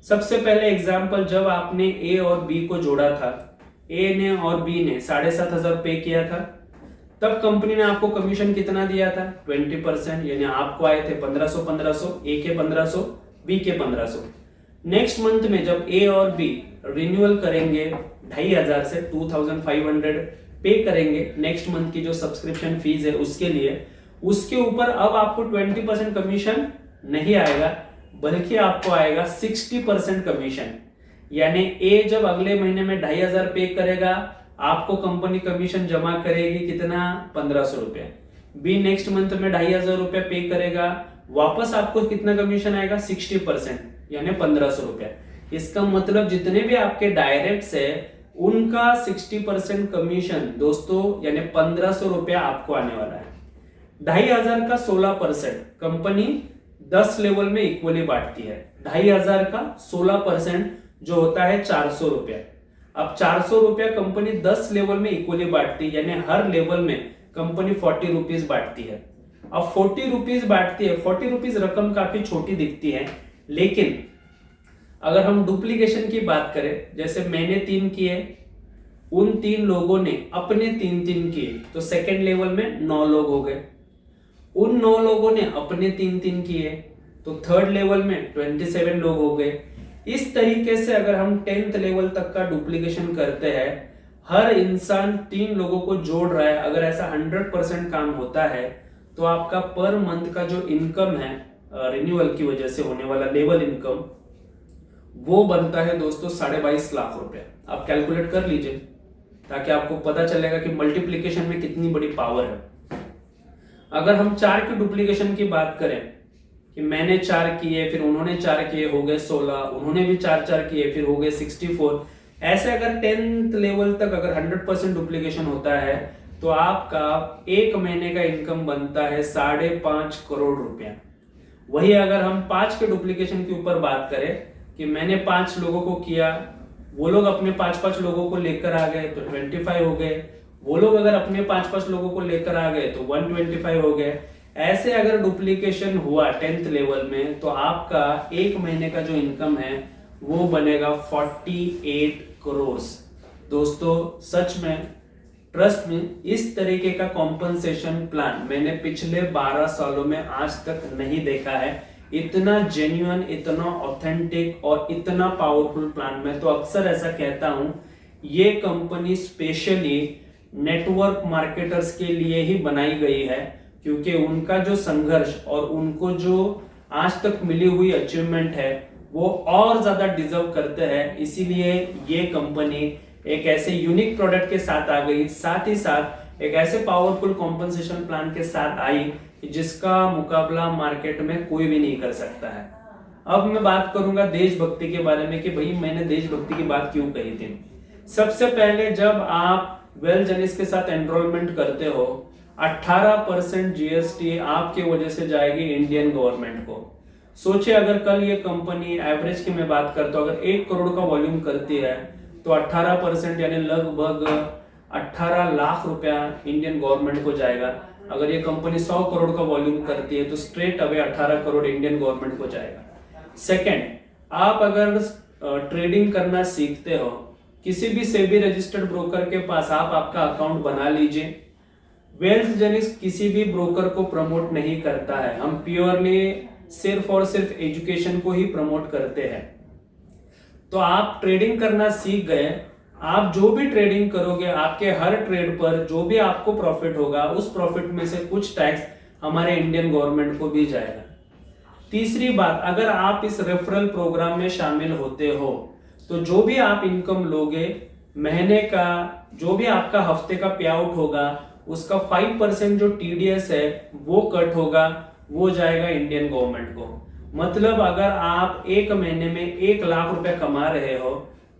सबसे पहले एग्जांपल, जब आपने ए और बी को जोड़ा था, ए ने और बी ने 7,500 पे किया था, तब कंपनी ने आपको कमीशन कितना दिया था? 20%। यानी आपको आए थे 1500, ए के 1500, बी के 1500। नेक्स्ट मंथ में जब ए और बी रिन्यूअल करेंगे 2,500 से 2,500 पे करेंगे नेक्स्ट मंथ की जो सब्सक्रिप्शन फीस है उसके लिए, उसके ऊपर अब आपको 20% कमीशन नहीं आएगा बल्कि आपको आएगा 60% कमीशन। यानी ए जब अगले महीने में 2,500 पे करेगा, आपको कंपनी कमीशन जमा करेगी कितना? 1,500 रुपए। बी नेक्स्ट मंथ में 2,500 रुपए पे करेगा, वापस आपको कितना कमीशन आएगा? 60% यानी 1,500 रुपए। इसका मतलब जितने भी आपके डायरेक्ट्स है उनका 60% कमीशन दोस्तों यानी 1,500 रुपया आपको आने वाला है। 2,500 का 16% कंपनी 10 लेवल में इक्वली बांटती है। 2,500 का 16% जो होता है 400 रुपया। अब 400 रुपया कंपनी 10 लेवल में इक्वली बांटती है, यानी हर लेवल में कंपनी 40 रुपीज बांटती है। अब 40 रुपीज बांटती है, 40 रुपीज रकम काफी छोटी दिखती है, लेकिन अगर हम डुप्लीकेशन की बात करें, जैसे मैंने 3 किए, उन 3 लोगों ने अपने 3 किए तो सेकेंड लेवल में 9 लोग हो गए। उन 9 लोगों ने अपने 3 किए तो थर्ड लेवल में 27 लोग हो गए। इस तरीके से अगर हम 10th लेवल तक का डुप्लीकेशन करते हैं, हर इंसान 3 लोगों को जोड़ रहा है, अगर ऐसा 100% काम होता है तो आपका पर मंथ का जो इनकम है रिन्यूअल की वजह से होने वाला लेवल इनकम, वो बनता है दोस्तों 22.5 लाख रुपए। आप कैलकुलेट कर लीजिए ताकि आपको पता चलेगा कि मल्टीप्लिकेशन में कितनी बड़ी पावर है। अगर हम 4 की डुप्लीकेशन की बात करें कि मैंने 4 किए, फिर उन्होंने 4 किए, हो गए 16, उन्होंने भी 4 किए, फिर हो गए 64, ऐसे अगर 10th लेवल तक अगर 100% डुप्लीकेशन होता है तो आपका 1 महीने का इनकम बनता है 5.5 करोड़ रुपया। वही अगर हम 5 के डुप्लीकेशन के ऊपर बात करें कि मैंने 5 लोगों को किया, वो लोग अपने 5 लोगों को लेकर आ गए तो 25 हो गए, वो लोग अगर अपने 5-5 लोगों को लेकर आ गए तो 125 हो गए। ऐसे अगर डुप्लीकेशन हुआ 10th लेवल में तो आपका एक महीने का जो इनकम है वो बनेगा 48 करोड़। दोस्तों सच में, ट्रस्ट में, इस तरीके का कॉम्पनसेशन प्लान मैंने पिछले 12 सालों में आज तक नहीं देखा है। इतना जेन्युइन, इतना ऑथेंटिक और इतना पावरफुल प्लान। मैं तो अक्सर ऐसा कहता हूं, ये कंपनी स्पेशली नेटवर्क मार्केटर्स के लिए ही बनाई गई है, क्योंकि उनका जो संघर्ष और उनको जो आज तक मिली हुई अचीवमेंट है वो और ज्यादा डिजर्व करते हैं। इसीलिए ये कंपनी एक ऐसे यूनिक प्रोडक्ट के साथ आ गई, साथ ही साथ एक ऐसे पावरफुल कॉम्पनसेशन प्लान के साथ आई जिसका मुकाबला मार्केट में कोई भी नहीं कर सकता है। अब मैं बात करूंगा देशभक्ति के बारे में कि भाई मैंने देशभक्ति की बात क्यों कही थी। सबसे पहले जब आप वेलजेनिस के साथ एनरोलमेंट करते हो, 18% जीएसटी आपके वजह से जाएगी इंडियन गवर्नमेंट को। सोचिए अगर कल ये कंपनी एवरेज की मैं बात करता हूं, अगर 1 करोड़ का वॉल्यूम करती है तो 18% यानी लगभग 18 लाख रुपया इंडियन गवर्नमेंट को जाएगा। अगर ये कंपनी 100 करोड़ का वॉल्यूम करती है तो straight away 18 crore Indian government को जाएगा। सेकंड, आप अगर ट्रेडिंग करना सीखते हो, किसी भी सेबी रजिस्टर्ड ब्रोकर के पास आप आपका अकाउंट बना लीजिए। वेल्थजेनिस किसी भी ब्रोकर को प्रमोट नहीं करता है, हम प्योरली सिर्फ और सिर्फ एजुकेशन को ही प्रमोट करते हैं। तो आप ट्रेडिंग करना सीख गए, आप जो भी ट्रेडिंग करोगे आपके हर ट्रेड पर जो भी आपको प्रॉफिट होगा उस प्रॉफिट में से कुछ टैक्स हमारे इंडियन गवर्नमेंट को भी जाएगा। तीसरी बात, अगर आप इस रेफरल प्रोग्राम में शामिल होते हो तो जो भी आप इनकम लोगे, महीने का जो भी आपका हफ्ते का पे आउट होगा उसका 5% जो टीडीएस है वो कट होगा, वो जाएगा इंडियन गवर्नमेंट को। मतलब अगर आप एक महीने में 1 लाख रुपया कमा रहे हो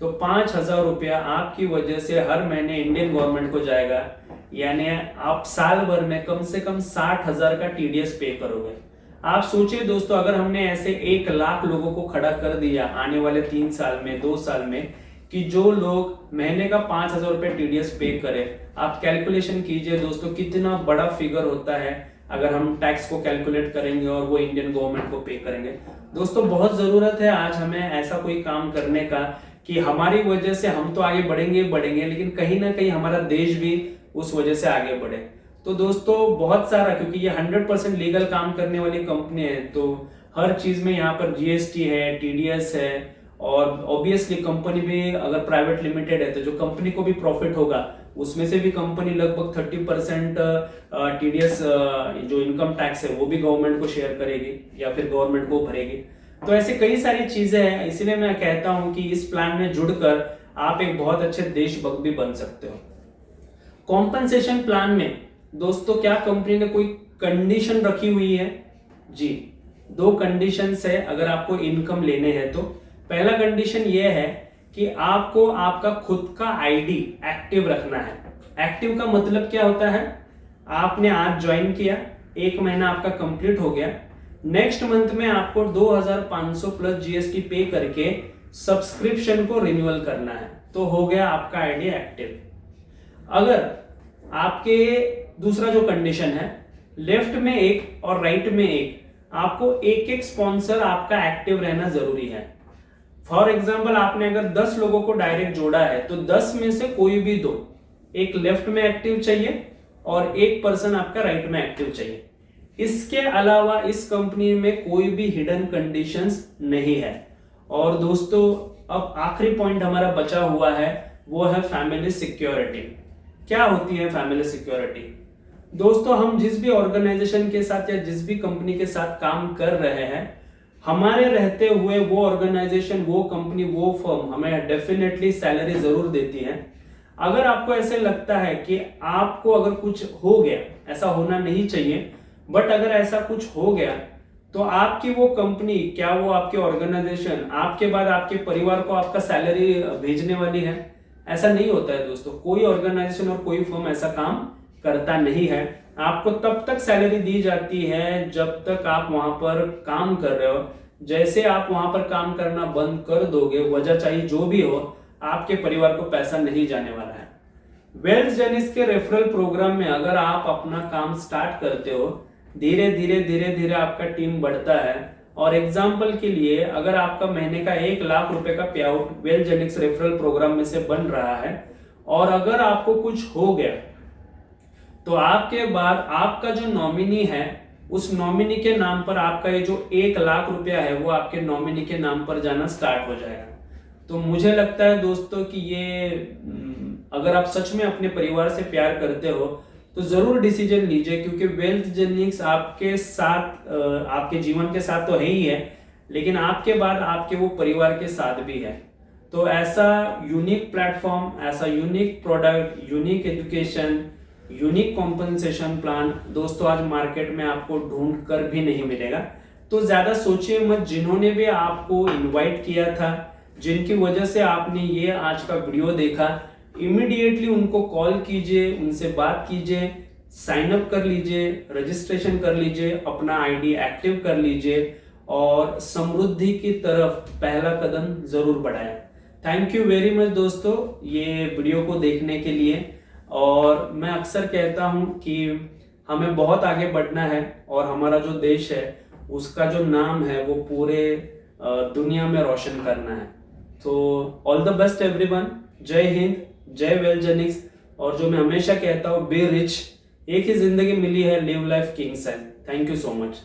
तो 5,000 रुपया आपकी वजह से हर महीने इंडियन गवर्नमेंट को जाएगा, यानी आप साल भर में कम से कम 60,000 का टीडीएस पे करोगे। आप सोचिए दोस्तों, अगर हमने ऐसे 1 लाख लोगों को खड़ा कर दिया आने वाले 3 साल में, 2 साल में, कि जो लोग महीने का 5,000 रुपये टीडीएस पे करे, आप कैलकुलेशन कीजिए दोस्तों कितना बड़ा फिगर होता है अगर हम टैक्स को कैलकुलेट करेंगे और वो इंडियन गवर्नमेंट को पे करेंगे। दोस्तों बहुत जरूरत है आज हमें ऐसा कोई काम करने का कि हमारी वजह से हम तो आगे बढ़ेंगे लेकिन कहीं ना कहीं हमारा देश भी उस वजह से आगे बढ़े। तो दोस्तों बहुत सारा, क्योंकि ये 100% लीगल काम करने वाली कंपनी है तो हर चीज में यहाँ पर जीएसटी है, टीडीएस है, और ऑब्वियसली कंपनी भी अगर प्राइवेट लिमिटेड है तो जो कंपनी को भी प्रॉफिट होगा उसमें से भी कंपनी लगभग 30% टीडीएस जो इनकम टैक्स है वो भी गवर्नमेंट को शेयर करेगी या फिर गवर्नमेंट को भरेगी। तो ऐसे कई सारी चीजें हैं, इसलिए मैं कहता हूं कि इस प्लान में जुड़कर आप एक बहुत अच्छे देशभक्त भी बन सकते हो। कॉम्पनसेशन प्लान में दोस्तों क्या कंपनी ने कोई कंडीशन रखी हुई है? जी, 2 कंडीशंस है अगर आपको इनकम लेने हैं तो। पहला कंडीशन ये है कि आपको आपका खुद का आईडी एक्टिव रखना है। एक्टिव का मतलब क्या होता है? आपने आज ज्वाइन किया, 1 महीना आपका कंप्लीट हो गया, नेक्स्ट मंथ में आपको 2,500 प्लस जीएसटी पे करके सब्सक्रिप्शन को रिन्यूअल करना है, तो हो गया आपका आईडी एक्टिव। अगर आपके दूसरा जो कंडीशन है, लेफ्ट में 1 और राइट में 1, आपको एक स्पॉन्सर आपका एक्टिव रहना जरूरी है। फॉर एग्जाम्पल आपने अगर 10 लोगों को डायरेक्ट जोड़ा है तो 10 में से कोई भी 2, एक लेफ्ट में एक्टिव चाहिए और 1 पर्सन आपका राइट में एक्टिव चाहिए। इसके अलावा इस कंपनी में कोई भी हिडन कंडीशंस नहीं है। और दोस्तों अब आखिरी पॉइंट हमारा बचा हुआ है, वो है फैमिली सिक्योरिटी। क्या होती है फैमिली सिक्योरिटी? दोस्तों हम जिस भी ऑर्गेनाइजेशन के साथ या जिस भी कंपनी के साथ काम कर रहे हैं, हमारे रहते हुए वो ऑर्गेनाइजेशन, वो कंपनी, वो फर्म हमें डेफिनेटली सैलरी जरूर देती है। अगर आपको ऐसे लगता है कि आपको अगर कुछ हो गया, ऐसा होना नहीं चाहिए, बट अगर ऐसा कुछ हो गया तो आपकी वो कंपनी, क्या वो आपके ऑर्गेनाइजेशन आपके बाद आपके परिवार को आपका सैलरी भेजने वाली है? ऐसा नहीं होता है दोस्तों। कोई ऑर्गेनाइजेशन और कोई फर्म ऐसा काम करता नहीं है। आपको तब तक सैलरी दी जाती है जब तक आप वहां पर काम कर रहे हो। जैसे आप वहां पर काम करना बंद कर दोगे, वजह चाहिए जो भी हो, आपके परिवार को पैसा नहीं जाने वाला है। वेल्थ जेनिक्स के रेफरल प्रोग्राम में अगर आप अपना काम स्टार्ट करते हो, धीरे धीरे आपका टीम बढ़ता है। और एग्जाम्पल के लिए अगर आपका महीने का 1 लाख रुपए का पे आउट वेल्थ जेनिक्स रेफरल प्रोग्राम में से बन रहा है, और अगर आपको कुछ हो गया तो आपके बाद आपका जो नॉमिनी है उस नॉमिनी के नाम पर आपका ये जो 1 लाख रुपया है वो आपके नॉमिनी के नाम पर जाना स्टार्ट हो जाएगा। तो मुझे लगता है दोस्तों कि ये अगर आप सच में अपने परिवार से प्यार करते हो तो जरूर डिसीजन लीजिए, क्योंकि वेल्थ जेनिक्स आपके साथ आपके जीवन के साथ तो है ही है, लेकिन आपके बाद आपके वो परिवार के साथ भी है। तो ऐसा यूनिक प्लेटफॉर्म, ऐसा unique product, unique education, unique compensation plan दोस्तों आज मार्केट में आपको ढूंढ कर भी नहीं मिलेगा। तो ज्यादा सोचिए मत, जिन्होंने भी आपको इनवाइट किया था, जिनकी वजह से आपने ये आज का वीडियो देखा, इमीडिएटली उनको कॉल कीजिए, उनसे बात कीजिए, साइन अप कर लीजिए, रजिस्ट्रेशन कर लीजिए, अपना आईडी एक्टिव कर लीजिए और समृद्धि की तरफ पहला कदम जरूर बढ़ाएं। थैंक यू वेरी मच दोस्तों ये वीडियो को देखने के लिए। और मैं अक्सर कहता हूं कि हमें बहुत आगे बढ़ना है और हमारा जो देश है उसका जो नाम है वो पूरे दुनिया में रोशन करना है। तो ऑल द बेस्ट एवरीवन, जय हिंद, जय वेल्थ जेनिक्स। और जो मैं हमेशा कहता हूँ, बी रिच, एक ही जिंदगी मिली है, live life king size. Thank you so much.